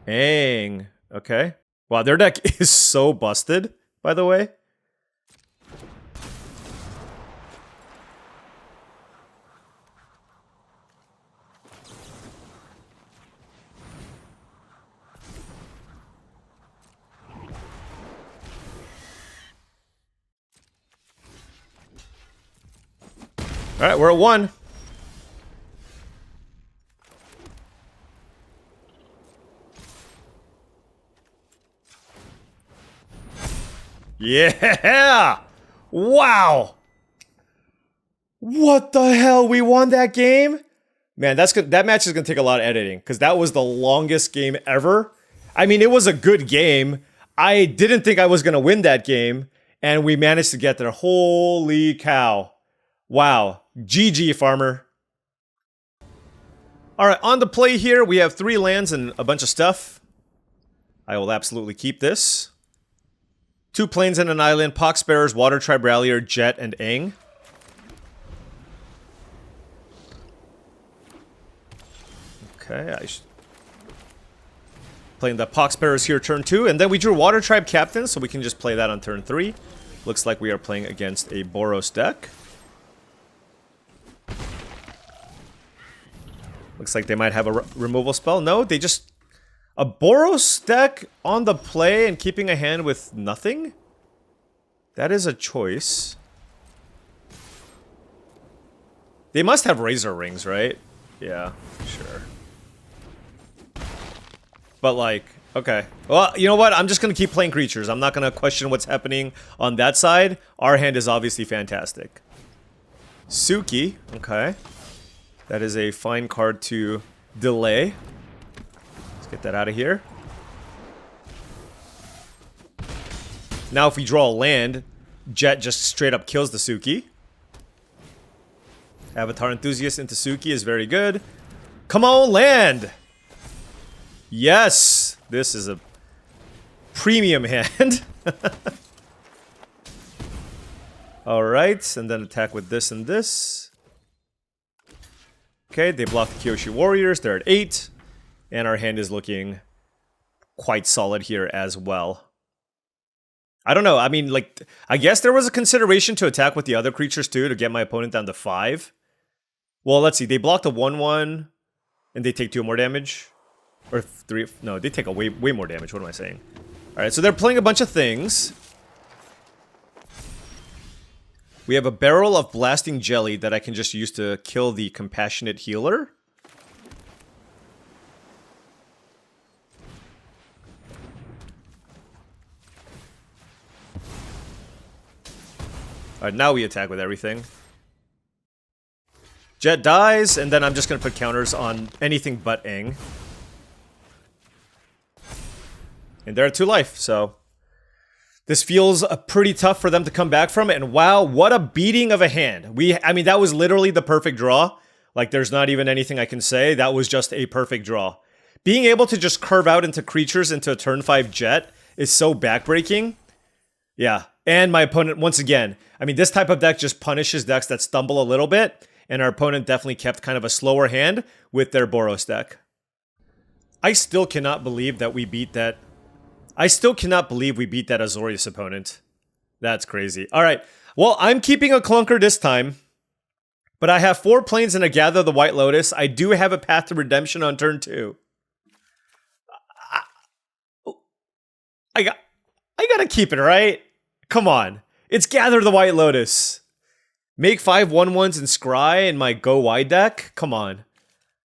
Dang. Okay. Wow, their deck is so busted, by the way. Alright, we're at 1. Yeah! Wow! What the hell? We won that game? Man, that match is going to take a lot of editing, because that was the longest game ever. I mean, it was a good game. I didn't think I was going to win that game, and we managed to get there. Holy cow. Wow. GG, farmer. Alright, on the play here, we have 3 lands and a bunch of stuff. I will absolutely keep this. 2 plains and an island, Poxbearers, Water Tribe Rallier, Jet, and Aang. Okay, Playing the Pox Bearers here turn 2. And then we drew Water Tribe Captain, so we can just play that on turn 3. Looks like we are playing against a Boros deck. Looks like they might have a removal spell. No, they just... A Boros deck on the play and keeping a hand with nothing? That is a choice. They must have Razor Rings, right? Yeah, sure. But like, okay. Well, you know what? I'm just going to keep playing creatures. I'm not going to question what's happening on that side. Our hand is obviously fantastic. Suki, okay. That is a fine card to delay. Let's get that out of here. Now if we draw a land, Jet just straight up kills the Suki. Avatar Enthusiast into Suki is very good. Come on, land! Yes! This is a premium hand. Alright, and then attack with this and this. Okay, they block the Kyoshi Warriors. They're at 8. And our hand is looking quite solid here as well. I don't know. I mean, like, I guess there was a consideration to attack with the other creatures too to get my opponent down to 5. Well, let's see. They blocked a 1/1 and they take 2 more damage. Or 3. No, they take a way more damage. What am I saying? Alright, so they're playing a bunch of things. We have a Barrel of Blasting Jelly that I can just use to kill the Compassionate Healer. Alright, now we attack with everything. Jet dies, and then I'm just going to put counters on anything but Aang. And they're at 2 life, so... This feels pretty tough for them to come back from, and wow, what a beating of a hand. I mean, that was literally the perfect draw. Like, there's not even anything I can say. That was just a perfect draw. Being able to just curve out into creatures into a turn 5 Jet is so backbreaking. Yeah, and my opponent, once again, I mean, this type of deck just punishes decks that stumble a little bit, and our opponent definitely kept kind of a slower hand with their Boros deck. I still cannot believe that we beat that. I still cannot believe we beat that Azorius opponent. That's crazy. Alright, well, I'm keeping a clunker this time. But I have 4 planes and a Gather the White Lotus. I do have a Path to Redemption on turn 2. I gotta keep it, right? Come on. It's Gather the White Lotus. Make 5 1/1s and scry in my Go Wide deck? Come on.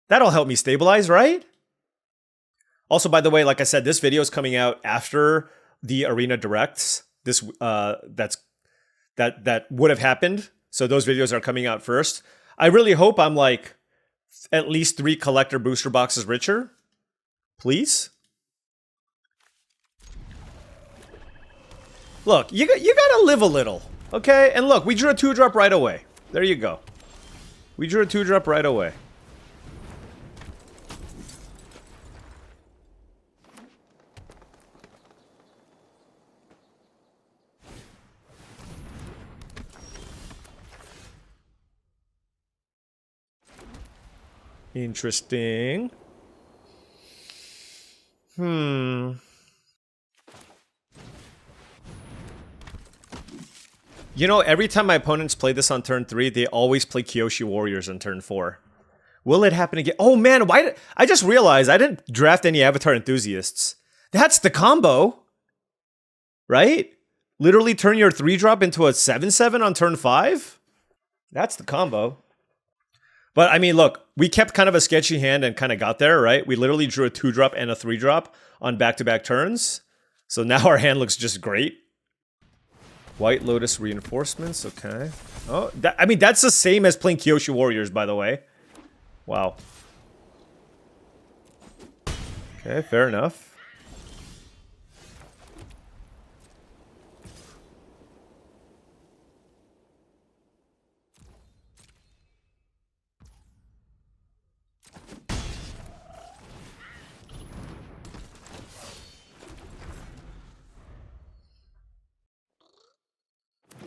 That'll help me stabilize, right? Also, by the way, like I said, this video is coming out after the Arena Directs. This that would have happened. So those videos are coming out first. I really hope I'm like at least 3 collector booster boxes richer. Please. Look, you gotta live a little, okay? And look, we drew a 2-drop right away. There you go. We drew a 2-drop right away. Interesting. You know, every time my opponents play this on turn 3, they always play Kyoshi Warriors on turn 4. Will it happen again? Oh man, I just realized I didn't draft any Avatar Enthusiasts. That's the combo. Right? Literally turn your 3-drop into a 7/7 on turn 5? That's the combo. But, I mean, look, we kept kind of a sketchy hand and kind of got there, right? We literally drew a 2-drop and a 3-drop on back-to-back turns. So now our hand looks just great. White Lotus Reinforcements, okay. Oh, I mean, that's the same as playing Kyoshi Warriors, by the way. Wow. Okay, fair enough.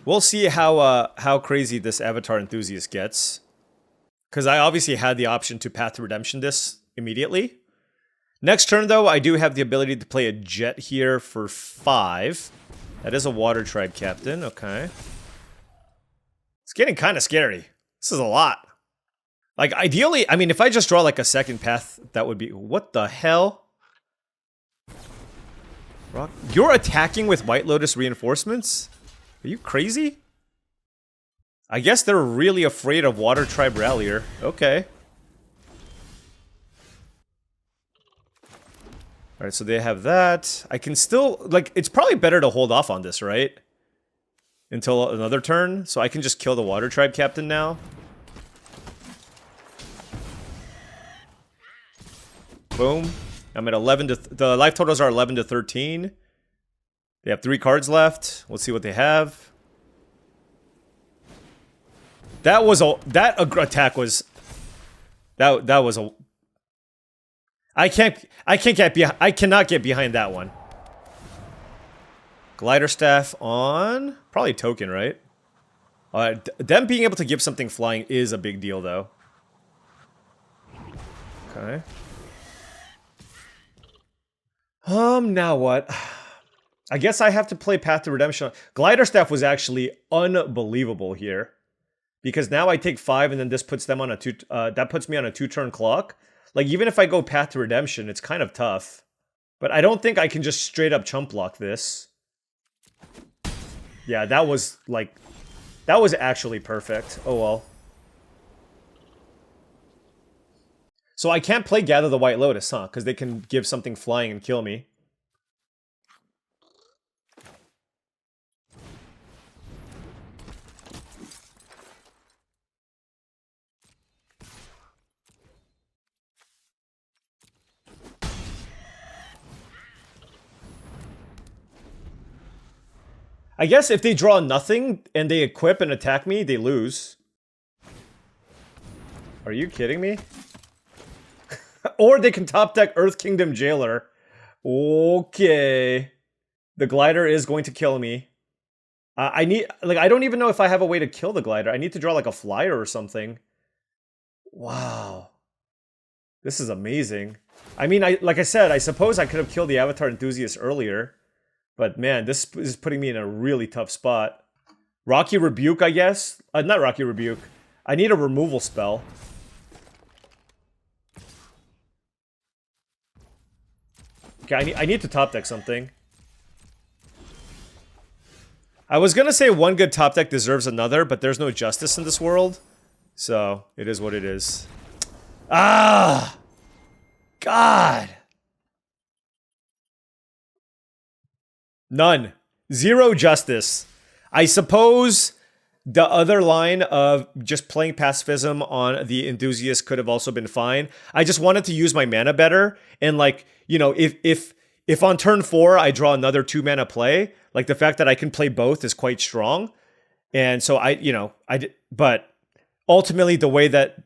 We'll see how crazy this Avatar Enthusiast gets. Because I obviously had the option to Path to Redemption this immediately. Next turn, though, I do have the ability to play a jet here for 5. That is a water tribe captain. Okay. It's getting kind of scary. This is a lot. Like, ideally, I mean, if I just draw like a second path, that would be... What the hell? Rock, you're attacking with White Lotus reinforcements? Are you crazy? I guess they're really afraid of Water Tribe Rallier. Okay. Alright, so they have that. I can still... Like, it's probably better to hold off on this, right? Until another turn. So I can just kill the Water Tribe Captain now. Boom. I'm at 11 to... The life totals are 11 to 13. They have 3 cards left. Let's see what they have. That was a... That attack was... That was a... I cannot get behind that one. Glider Staff on... Probably token, right? Them being able to give something flying is a big deal, though. Okay. Now what? I guess I have to play Path to Redemption. Glider Staff was actually unbelievable here. Because now I take 5 and then this puts them on a 2... that puts me on a 2-turn clock. Like, even if I go Path to Redemption, it's kind of tough. But I don't think I can just straight up chump block this. Yeah, that was, like... That was actually perfect. Oh, well. So I can't play Gather the White Lotus, huh? Because they can give something flying and kill me. I guess if they draw nothing and they equip and attack me, they lose. Are you kidding me? Or they can top deck Earth Kingdom Jailer. Okay. The glider is going to kill me. I need... Like, I don't even know if I have a way to kill the glider. I need to draw, like, a flyer or something. Wow. This is amazing. I mean, like I said, I suppose I could have killed the Avatar Enthusiast earlier. But, man, this is putting me in a really tough spot. Rocky Rebuke, I guess? Not Rocky Rebuke. I need a removal spell. Okay, I need to top deck something. I was gonna say one good top deck deserves another, but there's no justice in this world. So, it is what it is. Ah! God! None. Zero justice. I suppose the other line of just playing pacifism on the enthusiast could have also been fine. I just wanted to use my mana better. And like, you know, if on turn 4 I draw another 2 mana play, like the fact that I can play both is quite strong. And so but ultimately the way that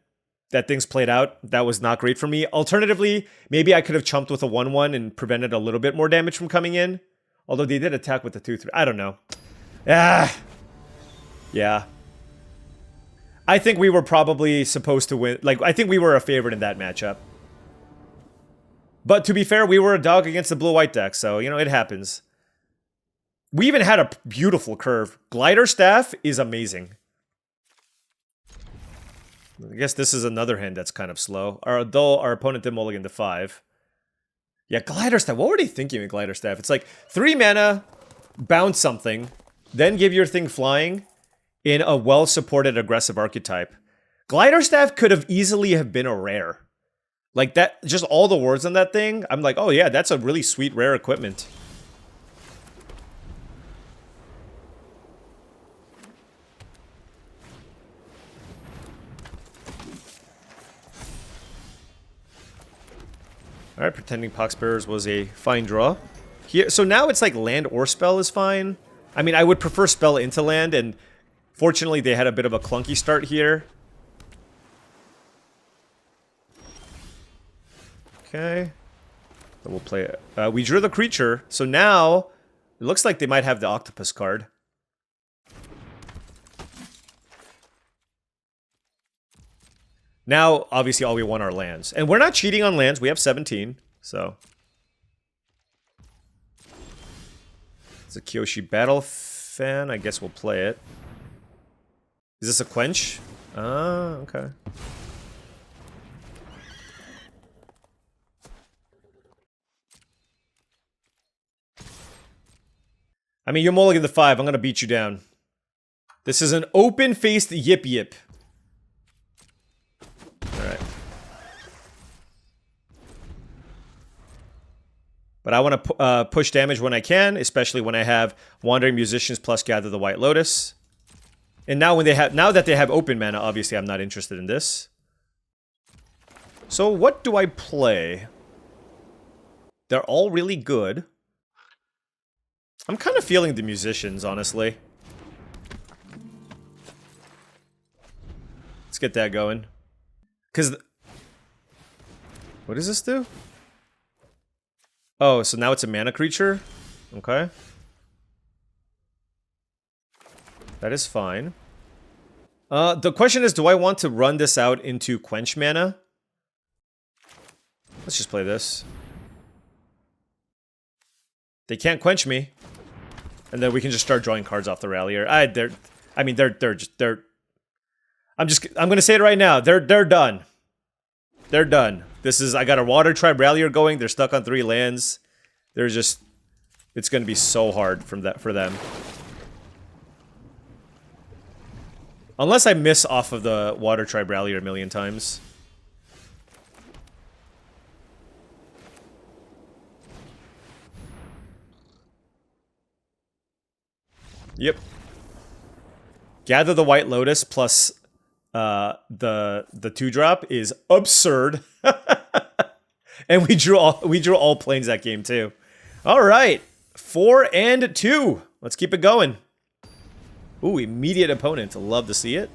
things played out, that was not great for me. Alternatively, maybe I could have chumped with a 1/1 and prevented a little bit more damage from coming in. Although they did attack with the 2/3. I don't know. Ah. Yeah. I think we were probably supposed to win. Like, I think we were a favorite in that matchup. But to be fair, we were a dog against the blue-white deck. So, you know, it happens. We even had a beautiful curve. Glider Staff is amazing. I guess this is another hand that's kind of slow. Though our opponent did mulligan to 5. Yeah, Glider Staff. What were they thinking with Glider Staff? It's like 3 mana, bounce something, then give your thing flying in a well-supported aggressive archetype. Glider Staff could have easily have been a rare. Like that, just all the words on that thing, I'm like, oh yeah, that's a really sweet rare equipment. Alright, Pretending Poxbearers was a fine draw. Here, so now it's like land or spell is fine. I mean, I would prefer spell into land, and fortunately they had a bit of a clunky start here. Okay. Then we'll play it. We drew the creature, so now it looks like they might have the octopus card. Now, obviously, all we want are lands. And we're not cheating on lands. We have 17. So it's a Kyoshi Battle fan. I guess we'll play it. Is this a quench? Ah, okay. I mean, you're mulligan the 5. I'm gonna beat you down. This is an open-faced yip yip. Alright. But I want to push damage when I can, especially when I have Wandering Musicians plus Gather the White Lotus. And now that they have open mana, obviously I'm not interested in this. So what do I play? They're all really good. I'm kind of feeling the Musicians, honestly. Let's get that going. Because... what does this do? Oh, so now it's a mana creature? Okay. That is fine. The question is, do I want to run this out into quench mana? Let's just play this. They can't quench me. And then we can just start drawing cards off the Rallier. I'm gonna say it right now. They're done. They're done. This is, I got a Water Tribe Rallier going. They're stuck on 3 lands. They're just, it's gonna be so hard for them. Unless I miss off of the Water Tribe Rallier a million times. Yep. Gather the White Lotus plus the 2-drop is absurd. And we drew all planes that game too. All right. 4 and 2. Let's keep it going. Ooh, immediate opponent. Love to see it.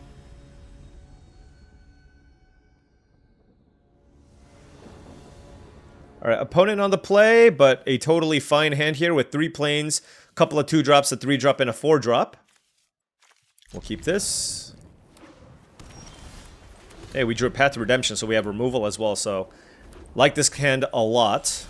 All right, opponent on the play, but a totally fine hand here with 3 planes, a couple of 2-drops, a 3-drop, and a 4-drop. We'll keep this. Hey, we drew a Path to Redemption, so we have removal as well, so like this hand a lot.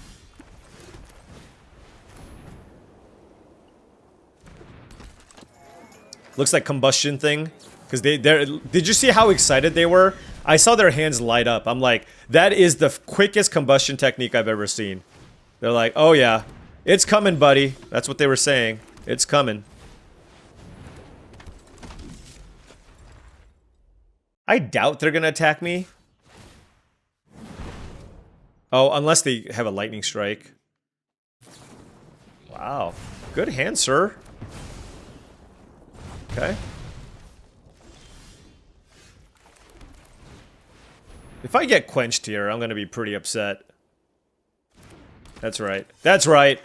Looks like combustion thing, because did you see how excited they were? I saw their hands light up. I'm like, that is the quickest combustion technique I've ever seen. They're like, oh yeah, it's coming, buddy. That's what they were saying. It's coming. I doubt they're gonna attack me. Oh, unless they have a lightning strike. Wow. Good hand, sir. Okay. If I get quenched here, I'm gonna be pretty upset. That's right. That's right!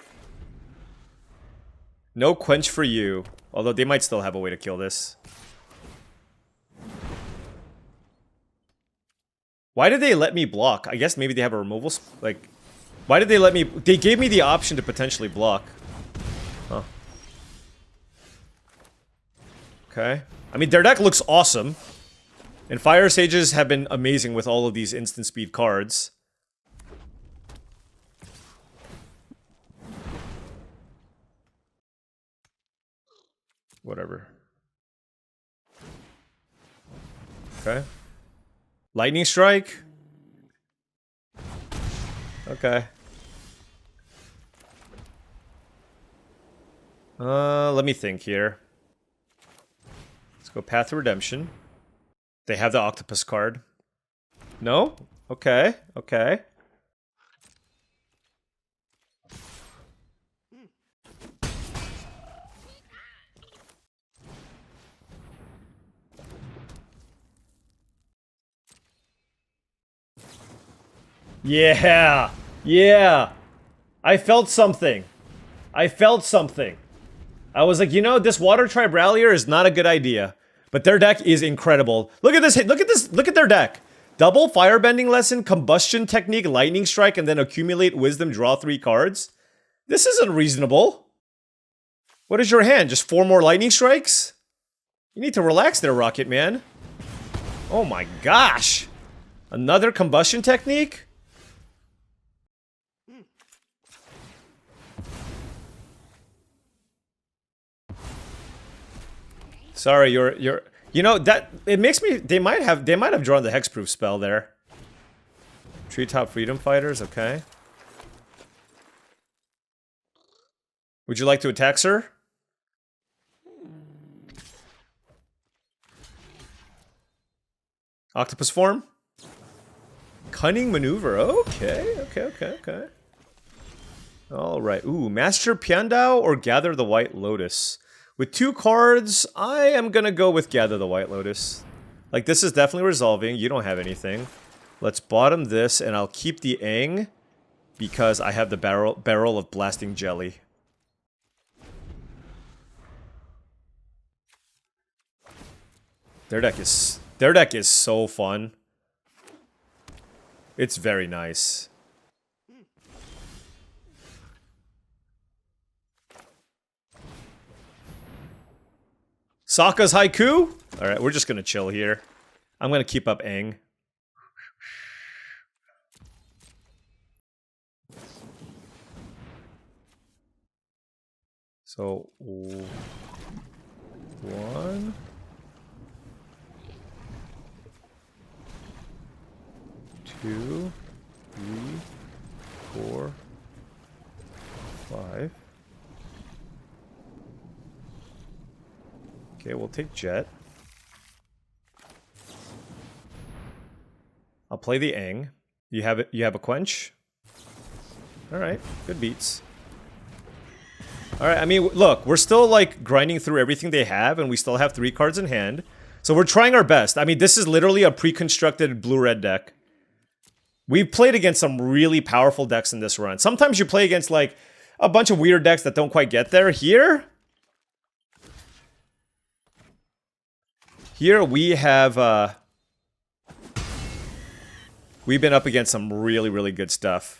No quench for you. Although they might still have a way to kill this. Why did they let me block? I guess maybe they have a removal... like... Why did they let me... They gave me the option to potentially block. Huh. Okay. I mean, their deck looks awesome. And Fire Sages have been amazing with all of these instant speed cards. Whatever. Okay. Lightning Strike? Okay. Let me think here. Let's go Path to Redemption. They have the Octopus card. No? Okay, okay. Yeah! Yeah! I felt something. I felt something. I was like, you know, this Water Tribe Rallier is not a good idea. But their deck is incredible. Look at this hit. Look at this. Look at their deck. Double Firebending Lesson, Combustion Technique, Lightning Strike, and then Accumulate Wisdom, draw 3 cards. This isn't reasonable. What is your hand? Just 4 more Lightning Strikes? You need to relax there, Rocket Man. Oh my gosh. Another Combustion Technique? Sorry, you're. You know that it makes me. They might have drawn the hexproof spell there. Treetop Freedom Fighters. Okay. Would you like to attack, sir? Octopus form. Cunning maneuver. Okay. All right. Ooh, Master Piandao or Gather the White Lotus. With 2 cards, I am gonna go with Gather the White Lotus. Like, this is definitely resolving. You don't have anything. Let's bottom this, and I'll keep the Aang because I have the barrel of Blasting Jelly. Their deck is so fun. It's very nice. Sokka's Haiku? Alright, we're just gonna chill here. I'm gonna keep up Aang. So, 1, 2, 3, 4, 5. Okay, we'll take Jet. I'll play the Aang. You have it. You have a Quench. All right, good beats. All right, I mean, look, we're still like grinding through everything they have, and we still have 3 cards in hand. So we're trying our best. I mean, this is literally a pre-constructed blue-red deck. We've played against some really powerful decks in this run. Sometimes you play against like a bunch of weird decks that don't quite get there. Here we have we've been up against some really, really good stuff.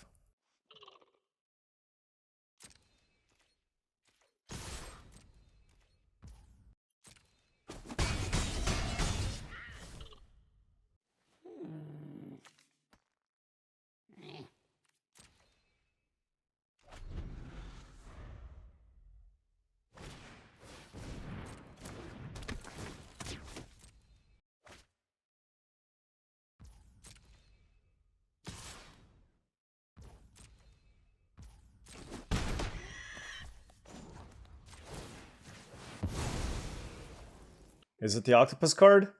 Is it the octopus card?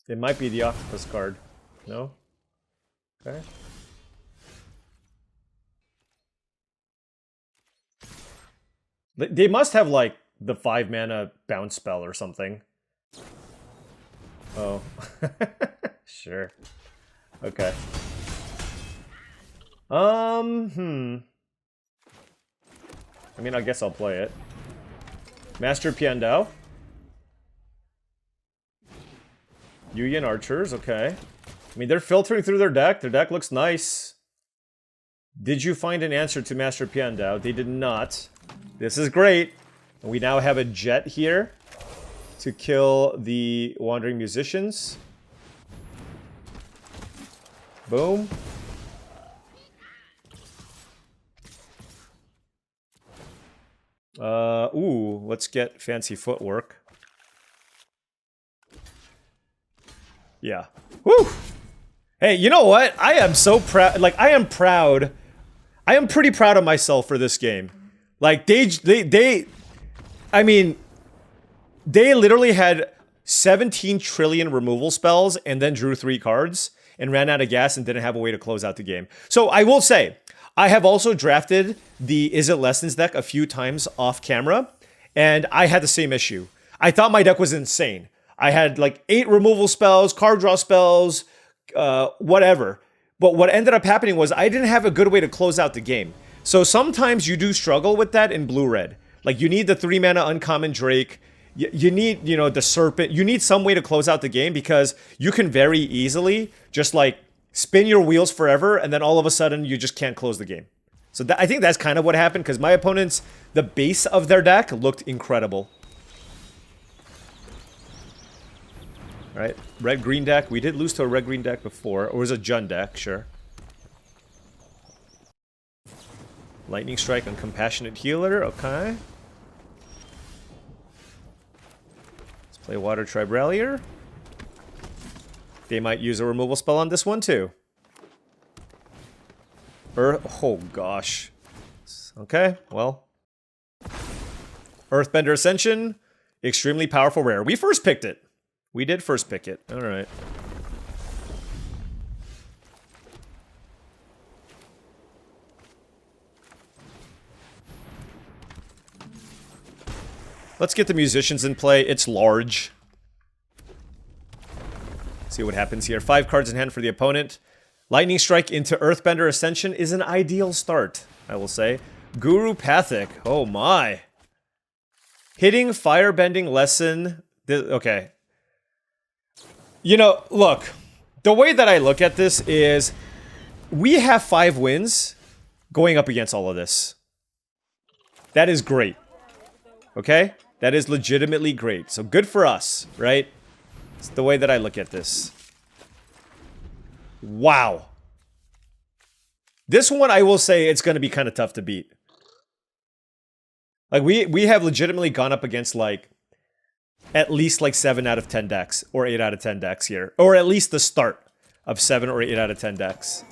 It might be the octopus card. No? Okay. They must have like the 5 mana bounce spell or something. Oh. Sure. Okay. I mean, I guess I'll play it. Master Piandao. Yuyan Archers, okay. I mean, they're filtering through their deck. Their deck looks nice. Did you find an answer to Master Piandao? They did not. This is great. And we now have a Jet here to kill the Wandering Musicians. Boom. Ooh, let's get fancy footwork. Yeah. Woo! Hey, you know what? I am so proud. Like, I am proud. I am pretty proud of myself for this game. Like, I mean, they literally had 17 trillion removal spells and then drew 3 cards and ran out of gas and didn't have a way to close out the game. So I will say, I have also drafted the Is It Lessons deck a few times off camera, and I had the same issue. I thought my deck was insane. I had like 8 removal spells, card draw spells, whatever. But what ended up happening was I didn't have a good way to close out the game. So sometimes you do struggle with that in blue-red. Like, you need the 3 mana uncommon Drake. You need, you know, the Serpent. You need some way to close out the game because you can very easily just like spin your wheels forever and then all of a sudden you just can't close the game. So I think that's kind of what happened because my opponents, the base of their deck looked incredible. All right, red-green deck. We did lose to a red-green deck before. Or it was a Jun deck, sure. Lightning Strike on Compassionate Healer, okay. Let's Play Water Tribe Rallier. They might use a removal spell on this one too. Oh gosh. Okay, well. Earthbender Ascension. Extremely powerful rare. We first picked it. We did first pick it. Alright. Let's get the musicians in play. It's large. See what happens here. 5 cards in hand for the opponent. Lightning Strike into Earthbender Ascension is an ideal start, I will say. Guru Pathic. Oh my. Hitting Firebending Lesson. Okay. You know, look. The way that I look at this is we have 5 wins going up against all of this. That is great. Okay? That is legitimately great. So good for us, right? It's the way that I look at this. Wow. This one, I will say, it's going to be kind of tough to beat. Like, we have legitimately gone up against, like, at least, like, 7 out of 10 decks. Or 8 out of 10 decks here. Or at least the start of 7 or 8 out of 10 decks.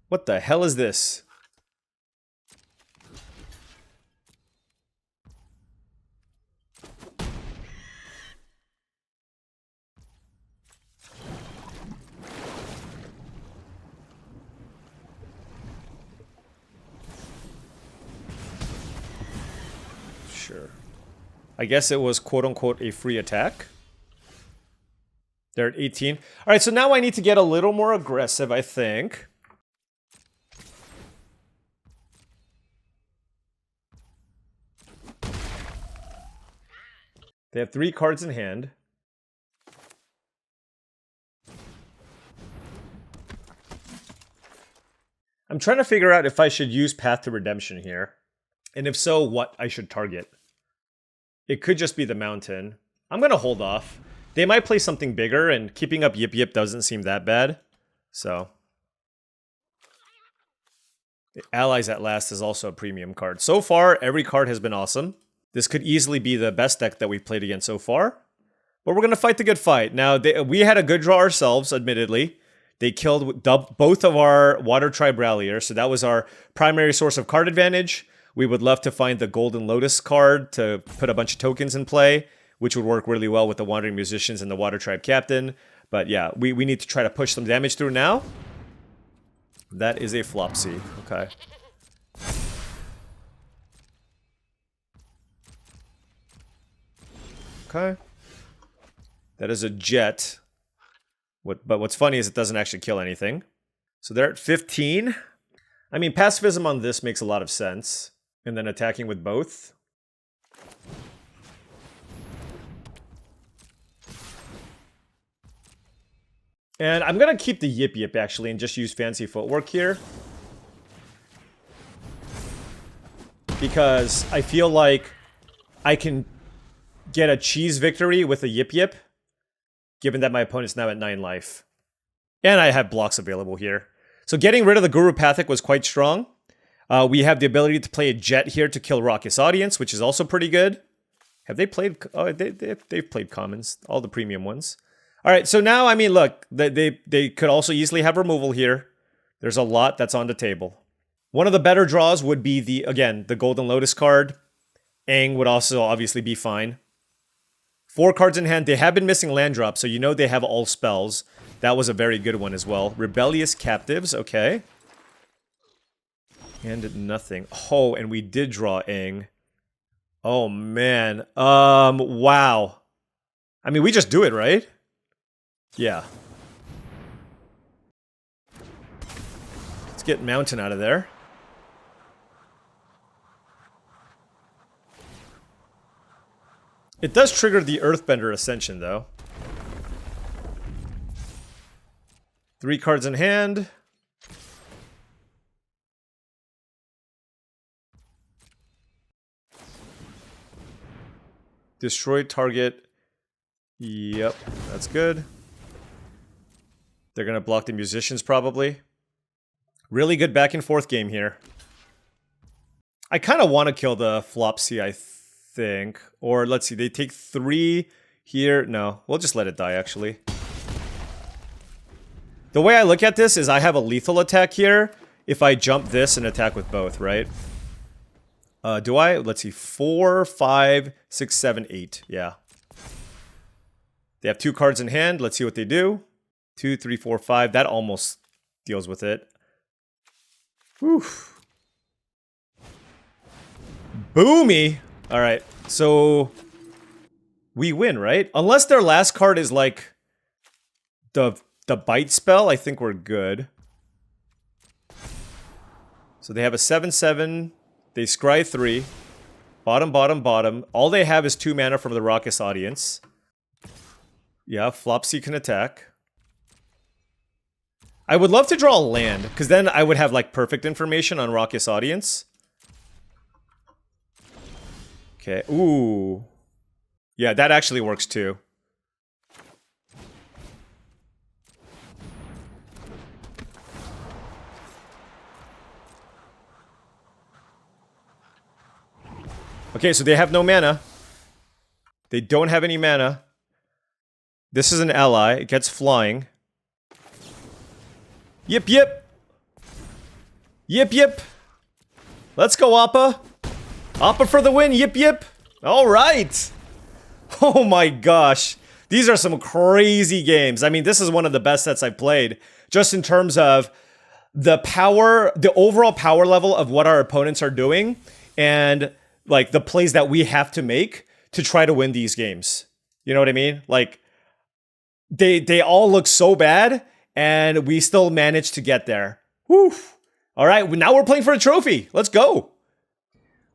What the hell is this? Sure. I guess it was quote-unquote a free attack. They're at 18. Alright, so now I need to get a little more aggressive, I think. They have 3 cards in hand. I'm trying to figure out if I should use Path to Redemption here. And if so, what I should target. It could just be the mountain. I'm going to hold off. They might play something bigger, and keeping up Yip Yip doesn't seem that bad. So. Allies at Last is also a premium card. So far, every card has been awesome. This could easily be the best deck that we've played against so far. But we're going to fight the good fight. Now, we had a good draw ourselves, admittedly. They killed both of our Water Tribe Rallier, so that was our primary source of card advantage. We would love to find the Golden Lotus card to put a bunch of tokens in play, which would work really well with the Wandering Musicians and the Water Tribe Captain. But yeah, we need to try to push some damage through now. That is a Flopsy. Okay. Okay. That is a Jet. But what's funny is it doesn't actually kill anything. So they're at 15. I mean, pacifism on this makes a lot of sense. And then attacking with both. And I'm going to keep the Yip Yip, actually, and just use Fancy Footwork here. Because I feel like I can get a cheese victory with a Yip Yip, given that my opponent's now at 9 life. And I have blocks available here. So getting rid of the Guru Pathic was quite strong. We have the ability to play a Jet here to kill Raucous Audience, which is also pretty good. Have they played... Oh, they've played commons. All the premium ones. Alright, so now, I mean, look. They could also easily have removal here. There's a lot that's on the table. One of the better draws would be the Golden Lotus card. Aang would also obviously be fine. 4 cards in hand. They have been missing land drops, so you know they have all spells. That was a very good one as well. Rebellious Captives, okay. And nothing. Oh, and we did draw Aang. Oh, man. Wow. I mean, we just do it, right? Yeah. Let's get Mountain out of there. It does trigger the Earthbender Ascension, though. 3 cards in hand. Destroy target. Yep, that's good. They're going to block the Musicians, probably. Really good back and forth game here. I kind of want to kill the Flopsy, I think. Or let's see, they take 3 here. No, we'll just let it die, actually. The way I look at this is I have a lethal attack here if I jump this and attack with both, right? Do I? Let's see, 4, 5, 6, 7, 8. Yeah. They have 2 cards in hand. Let's see what they do. 2, 3, 4, 5. That almost deals with it. Whew. Boomy! Alright, so we win, right? Unless their last card is like the bite spell, I think we're good. So they have a 7/7. They scry 3. Bottom, bottom, bottom. All they have is 2 mana from the Raucous Audience. Yeah, Flopsy can attack. I would love to draw a land, because then I would have like perfect information on Raucous Audience. Okay, ooh. Yeah, that actually works too. Okay, so they have no mana. They don't have any mana. This is an ally. It gets flying. Yip, yip. Yip, yip. Let's go, Appa. Appa for the win. Yip, yip. All right. Oh my gosh. These are some crazy games. I mean, this is one of the best sets I've played. Just in terms of the power, the overall power level of what our opponents are doing. And like the plays that we have to make to try to win these games. You know what I mean? Like they all look so bad and we still managed to get there. Whew. All right, now we're playing for a trophy. Let's go.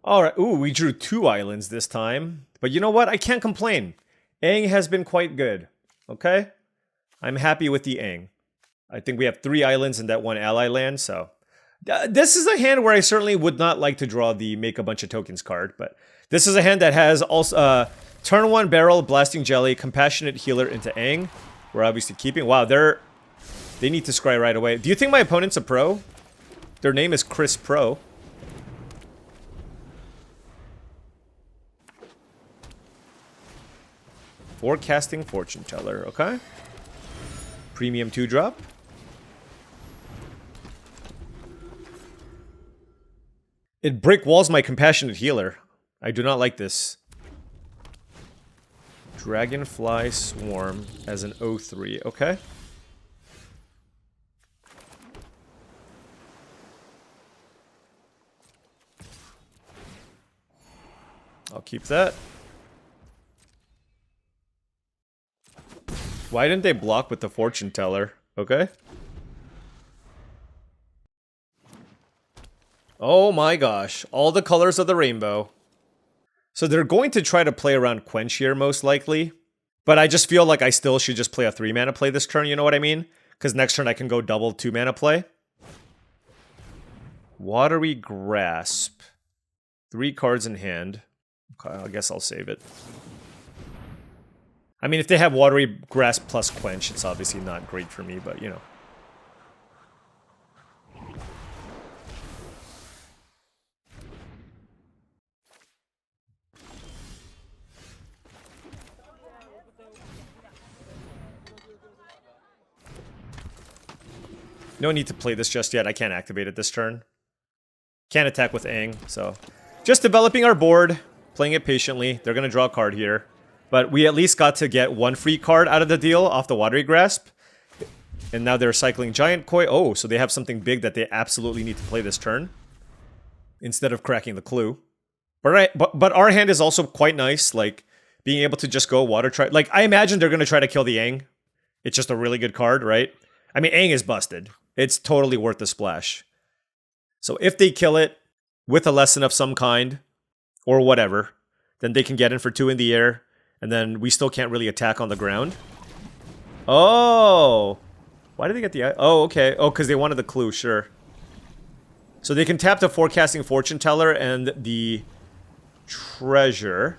All right. Ooh, we drew 2 islands this time. But you know what? I can't complain. Aang has been quite good. Okay? I'm happy with the Aang. I think we have 3 islands in that 1 ally land, so this is a hand where I certainly would not like to draw the make a bunch of tokens card, but this is a hand that has also turn 1 barrel, blasting jelly, compassionate healer into Aang. We're obviously keeping. Wow, they need to scry right away. Do you think my opponent's a pro? Their name is Chris Pro. Forecasting fortune teller, okay. Premium 2-drop. It brick walls my compassionate healer. I do not like this. Dragonfly Swarm as an 0/3. Okay. I'll keep that. Why didn't they block with the fortune teller? Okay. Oh my gosh, all the colors of the rainbow. So they're going to try to play around Quench here, most likely. But I just feel like I still should just play a 3-mana play this turn, you know what I mean? Because next turn I can go double 2-mana play. Watery Grasp. 3 cards in hand. Okay, I guess I'll save it. I mean, if they have Watery Grasp plus Quench, it's obviously not great for me, but you know. No need to play this just yet. I can't activate it this turn. Can't attack with Aang, so... Just developing our board, playing it patiently. They're going to draw a card here. But we at least got to get 1 free card out of the deal off the Watery Grasp. And now they're cycling Giant Koi. Oh, so they have something big that they absolutely need to play this turn. Instead of cracking the clue. But our hand is also quite nice, like, being able to just go Water Tribe. Like, I imagine they're going to try to kill the Aang. It's just a really good card, right? I mean, Aang is busted. It's totally worth the splash. So if they kill it with a lesson of some kind, or whatever, then they can get in for 2 in the air, and then we still can't really attack on the ground. Oh! Why did they get the... Oh, okay. Oh, because they wanted the clue, sure. So they can tap the Forecasting Fortune Teller and the treasure.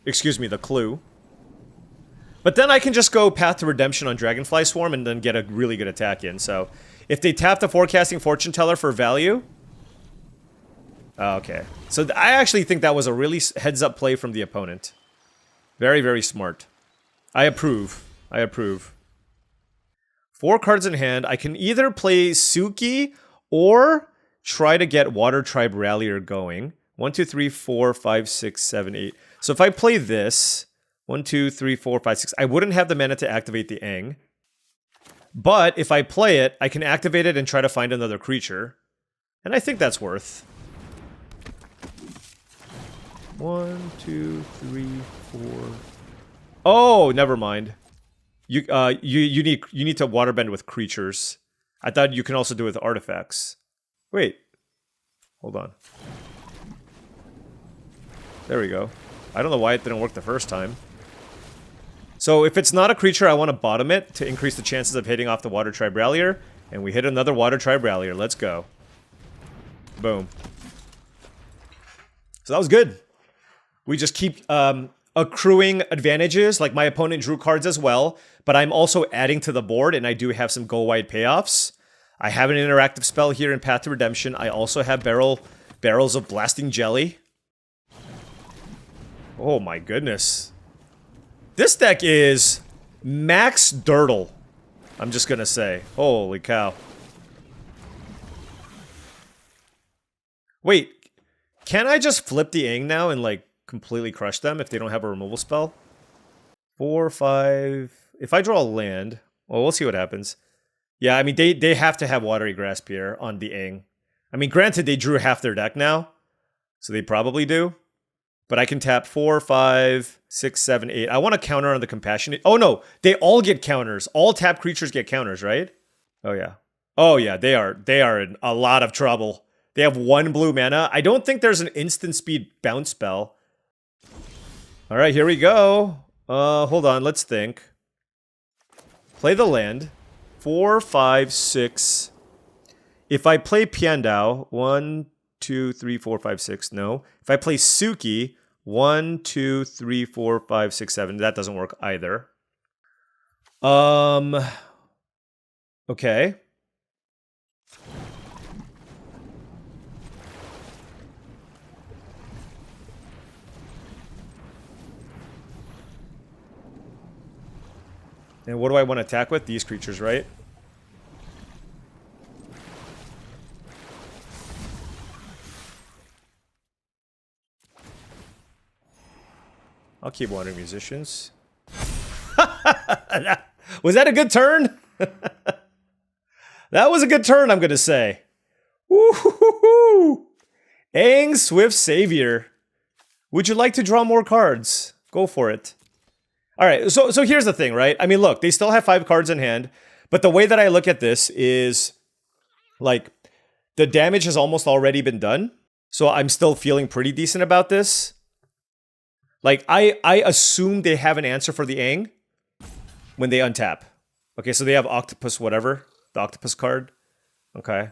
Excuse me, the clue. But then I can just go Path to Redemption on Dragonfly Swarm and then get a really good attack in. So If they tap the Forecasting Fortune Teller for value... Oh, okay. So I actually think that was a really heads-up play from the opponent. Very, very smart. I approve. I approve. 4 cards in hand. I can either play Suki or try to get Water Tribe Rallier going. 1, 2, 3, 4, 5, 6, 7, 8. So if I play this, 1, 2, 3, 4, 5, 6, I wouldn't have the mana to activate the Aang. But if I play it, I can activate it and try to find another creature. And I think that's worth. 1, 2, 3, 4. Oh, never mind. You need to waterbend with creatures. I thought you can also do it with artifacts. Wait. Hold on. There we go. I don't know why it didn't work the first time. So if it's not a creature, I want to bottom it to increase the chances of hitting off the Water Tribe Rallier. And we hit another Water Tribe Rallier. Let's go. Boom. So that was good. We just keep accruing advantages. Like my opponent drew cards as well. But I'm also adding to the board. And I do have some go-wide payoffs. I have an interactive spell here in Path to Redemption. I also have barrels of Blasting Jelly. Oh my goodness. This deck is max dirtle. I'm just gonna say. Holy cow. Wait. Can I just flip the Aang now and like completely crush them if they don't have a removal spell? 4, 5... If I draw a land... Well, we'll see what happens. Yeah, I mean, they have to have Watery Grasp here on the Aang. I mean, granted, they drew half their deck now. So they probably do. But I can tap 4, 5, 6, 7, 8. I want to counter on the Compassionate. Oh, no. They all get counters. All tap creatures get counters, right? Oh, yeah. Oh, yeah. They are in a lot of trouble. They have 1 blue mana. I don't think there's an instant speed bounce spell. All right, here we go. Hold on. Let's think. Play the land. 4, 5, 6. If I play Piandao, 1, 2, 3, 4, 5, 6. No. If I play Suki, 1, 2, 3, 4, 5, 6, 7. That doesn't work either. Okay. And what do I want to attack with? These creatures, right? I'll keep Wandering Musicians. Was that a good turn? That was a good turn, I'm going to say. Woo-hoo-hoo-hoo! Aang, Swift Savior. Would you like to draw more cards? Go for it. All right, so here's the thing, right? I mean, look, they still have 5 cards in hand, but the way that I look at this is, like, the damage has almost already been done, so I'm still feeling pretty decent about this. Like, I assume they have an answer for the Aang when they untap. Okay, so they have Octopus whatever, the Octopus card. Okay.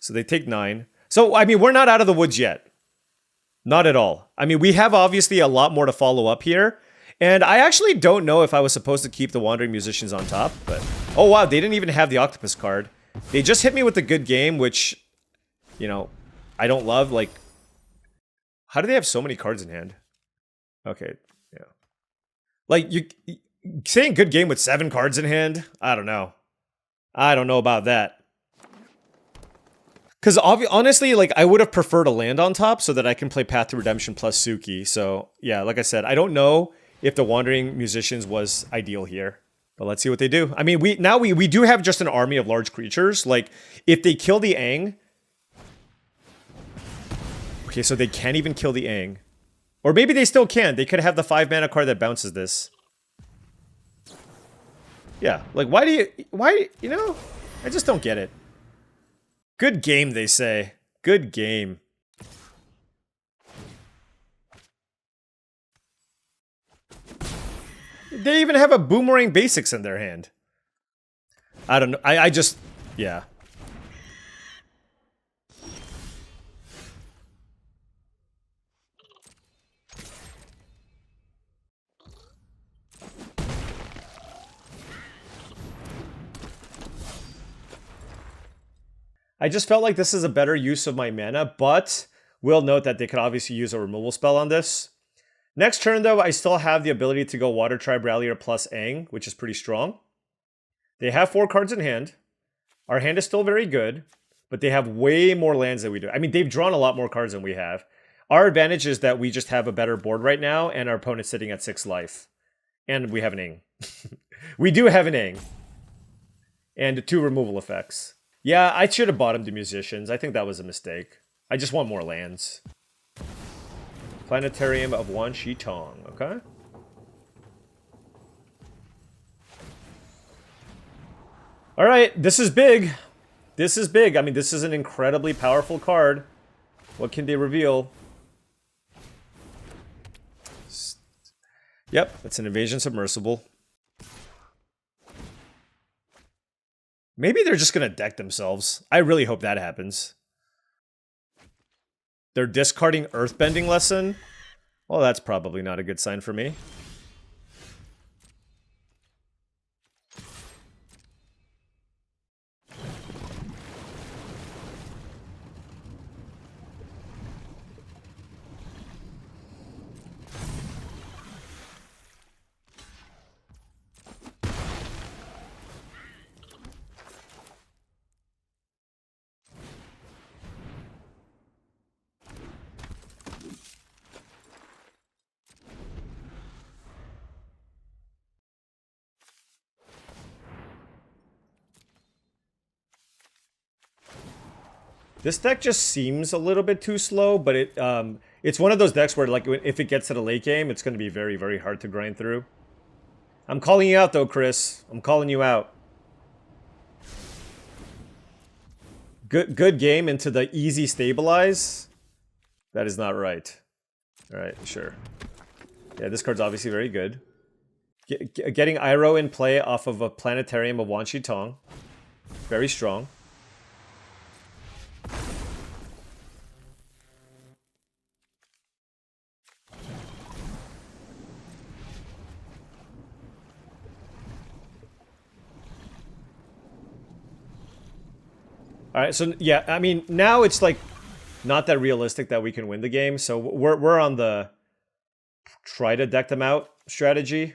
So they take 9. So, I mean, we're not out of the woods yet. Not at all. I mean, we have obviously a lot more to follow up here. And I actually don't know if I was supposed to keep the Wandering Musicians on top, but... Oh, wow, they didn't even have the Octopus card. They just hit me with a good game, which, you know, I don't love. Like, how do they have so many cards in hand? Okay, yeah. Like, you saying good game with 7 cards in hand? I don't know. I don't know about that. Because honestly, like, I would have preferred a land on top so that I can play Path to Redemption plus Suki. So, yeah, like I said, I don't know if the Wandering Musicians was ideal here. But let's see what they do. I mean, we do have just an army of large creatures. Like, if they kill the Aang... Okay, so they can't even kill the Aang. Or maybe they still can. They could have the 5 mana card that bounces this. Yeah, like, why, you know? I just don't get it. Good game, they say. Good game. They even have a Boomerang Basics in their hand. I don't know. I just... Yeah. I just felt like this is a better use of my mana, but will note that they could obviously use a removal spell on this. Next turn, though, I still have the ability to go Water Tribe Rallier plus Aang, which is pretty strong. They have 4 cards in hand. Our hand is still very good, but they have way more lands than we do. I mean, they've drawn a lot more cards than we have. Our advantage is that we just have a better board right now, and our opponent's sitting at 6 life. And we have an Aang. We do have an Aang. And 2 removal effects. Yeah, I should have bottomed the Musicians. I think that was a mistake. I just want more lands. Planetarium of Wan Shi Tong, okay? Alright, this is big. This is big. I mean, this is an incredibly powerful card. What can they reveal? Yep, it's an Invasion Submersible. Maybe they're just going to deck themselves. I really hope that happens. They're discarding Earthbending Lesson? Well, that's probably not a good sign for me. This deck just seems a little bit too slow, but it's one of those decks where, like, if it gets to the late game, it's going to be very, very hard to grind through. I'm calling you out, though, Chris. I'm calling you out. Good game into the easy stabilize. That is not right. All right, sure. Yeah, this card's obviously very good. Getting Iroh in play off of a Planetarium of Wan Shi Tong. Very strong. Alright, so yeah, I mean, now it's like not that realistic that we can win the game, so we're on the try to deck them out strategy.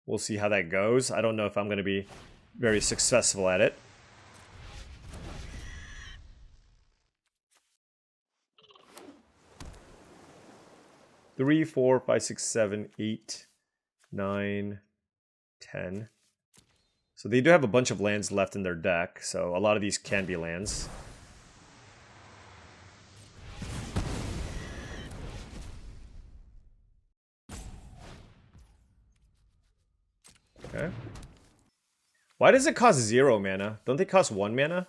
We'll see how that goes. I don't know if I'm going to be very successful at it. Three, 4, 5, 6, 7, 8, 9, 10. So they do have a bunch of lands left in their deck, so a lot of these can be lands. Okay. Why does it cost 0 mana? Don't they cost 1 mana?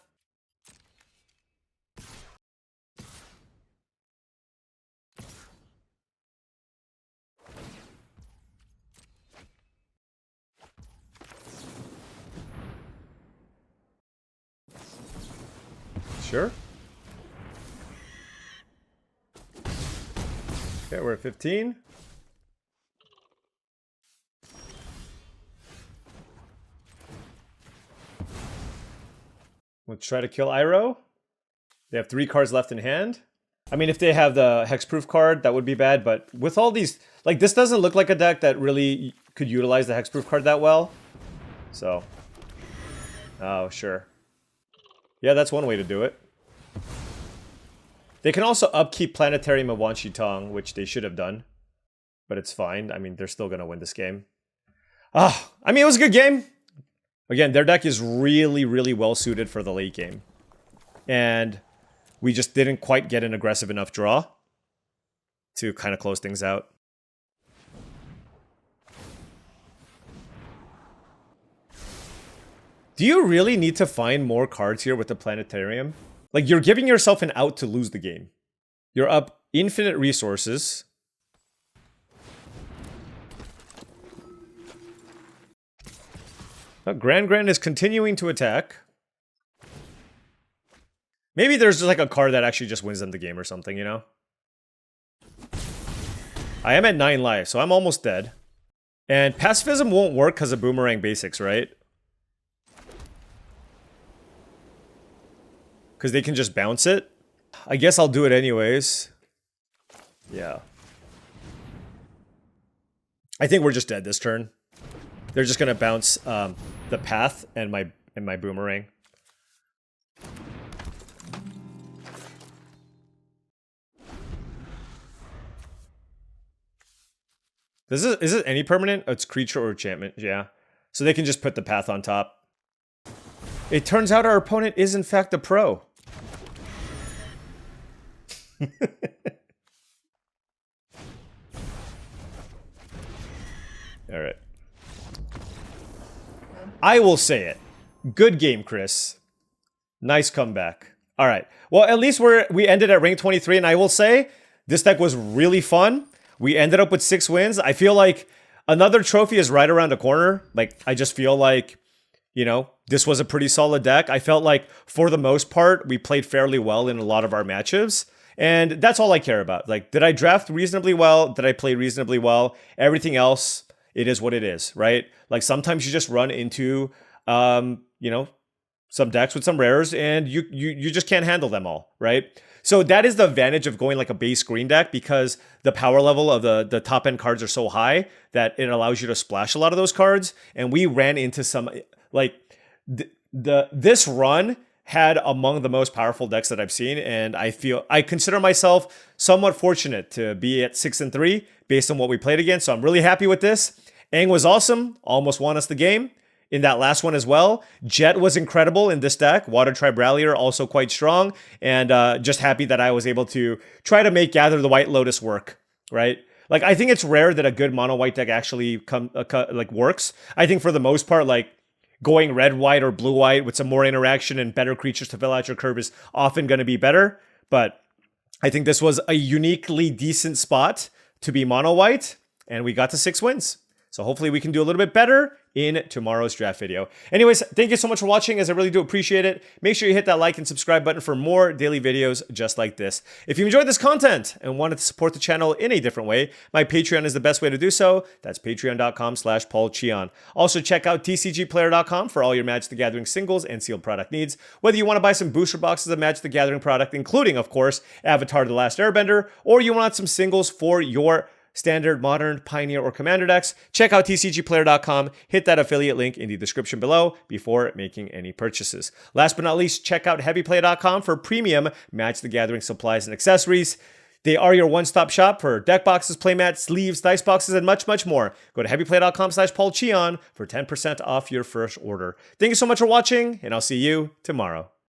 Sure. Okay, we're at 15. Let's try to kill Iroh. They have 3 cards left in hand. I mean, if they have the hexproof card, that would be bad, but with all these... Like, this doesn't look like a deck that really could utilize the hexproof card that well. So... Oh, sure. Yeah, that's one way to do it. They can also upkeep Planetarium of Wan Shi Tong, which they should have done. But it's fine. I mean, they're still going to win this game. Ah, I mean, it was a good game. Again, their deck is really, really well suited for the late game. And we just didn't quite get an aggressive enough draw to kind of close things out. Do you really need to find more cards here with the Planetarium? Like, you're giving yourself an out to lose the game. You're up infinite resources. Grand is continuing to attack. Maybe there's just like a card that actually just wins them the game or something, you know? I am at 9 lives, so I'm almost dead. And pacifism won't work because of boomerang basics, right? because they can just bounce it. I guess I'll do it anyways. Yeah. I think we're just dead this turn. They're just gonna bounce the path and my boomerang. Is it any permanent? Oh, it's creature or enchantment, yeah. So they can just put the path on top. It turns out our opponent is in fact a pro. All right. I will say it. Good game, Chris. Nice comeback. All right. Well, at least we ended at rank 23, and I will say this deck was really fun. We ended up with 6 wins. I feel like another trophy is right around the corner. Like, I just feel like, you know, this was a pretty solid deck. I felt like, for the most part, we played fairly well in a lot of our matchups. And that's all I care about. Like, did I draft reasonably well? Did I play reasonably well? Everything else, it is what it is, right? Like, sometimes you just run into, you know, some decks with some rares, and you just can't handle them all, right? So that is the advantage of going like a base green deck, because the power level of the top end cards are so high that it allows you to splash a lot of those cards. And we ran into some, like, this run had among the most powerful decks that I've seen, and I consider myself somewhat fortunate to be at 6-3 based on what we played against. So I'm really happy with this. Aang was awesome, almost won us the game in that last one as well. Jet was incredible in this deck. Water Tribe Rallier also quite strong, and just happy that I was able to try to make Gather the White Lotus work, right? Like, I think it's rare that a good mono white deck actually works. I think for the most part, like, going red white or blue white with some more interaction and better creatures to fill out your curve is often going to be better. But I think this was a uniquely decent spot to be mono white, and we got to 6 wins. So hopefully we can do a little bit better in tomorrow's draft video. Anyways, thank you so much for watching, as I really do appreciate it. Make sure you hit that like and subscribe button for more daily videos just like this. If you enjoyed this content and wanted to support the channel in a different way, my Patreon is the best way to do so. That's patreon.com/paulcheon. Also check out TCGplayer.com for all your Magic the Gathering singles and sealed product needs. Whether you want to buy some booster boxes of Magic the Gathering product, including, of course, Avatar: The Last Airbender, or you want some singles for your Standard, Modern, Pioneer, or Commander decks, check out TCGplayer.com. Hit that affiliate link in the description below before making any purchases. Last but not least, check out HeavyPlay.com for premium Magic the Gathering supplies and accessories. They are your one-stop shop for deck boxes, playmats, sleeves, dice boxes, and much, much more. Go to HeavyPlay.com/paulcheon for 10% off your first order. Thank you so much for watching, and I'll see you tomorrow.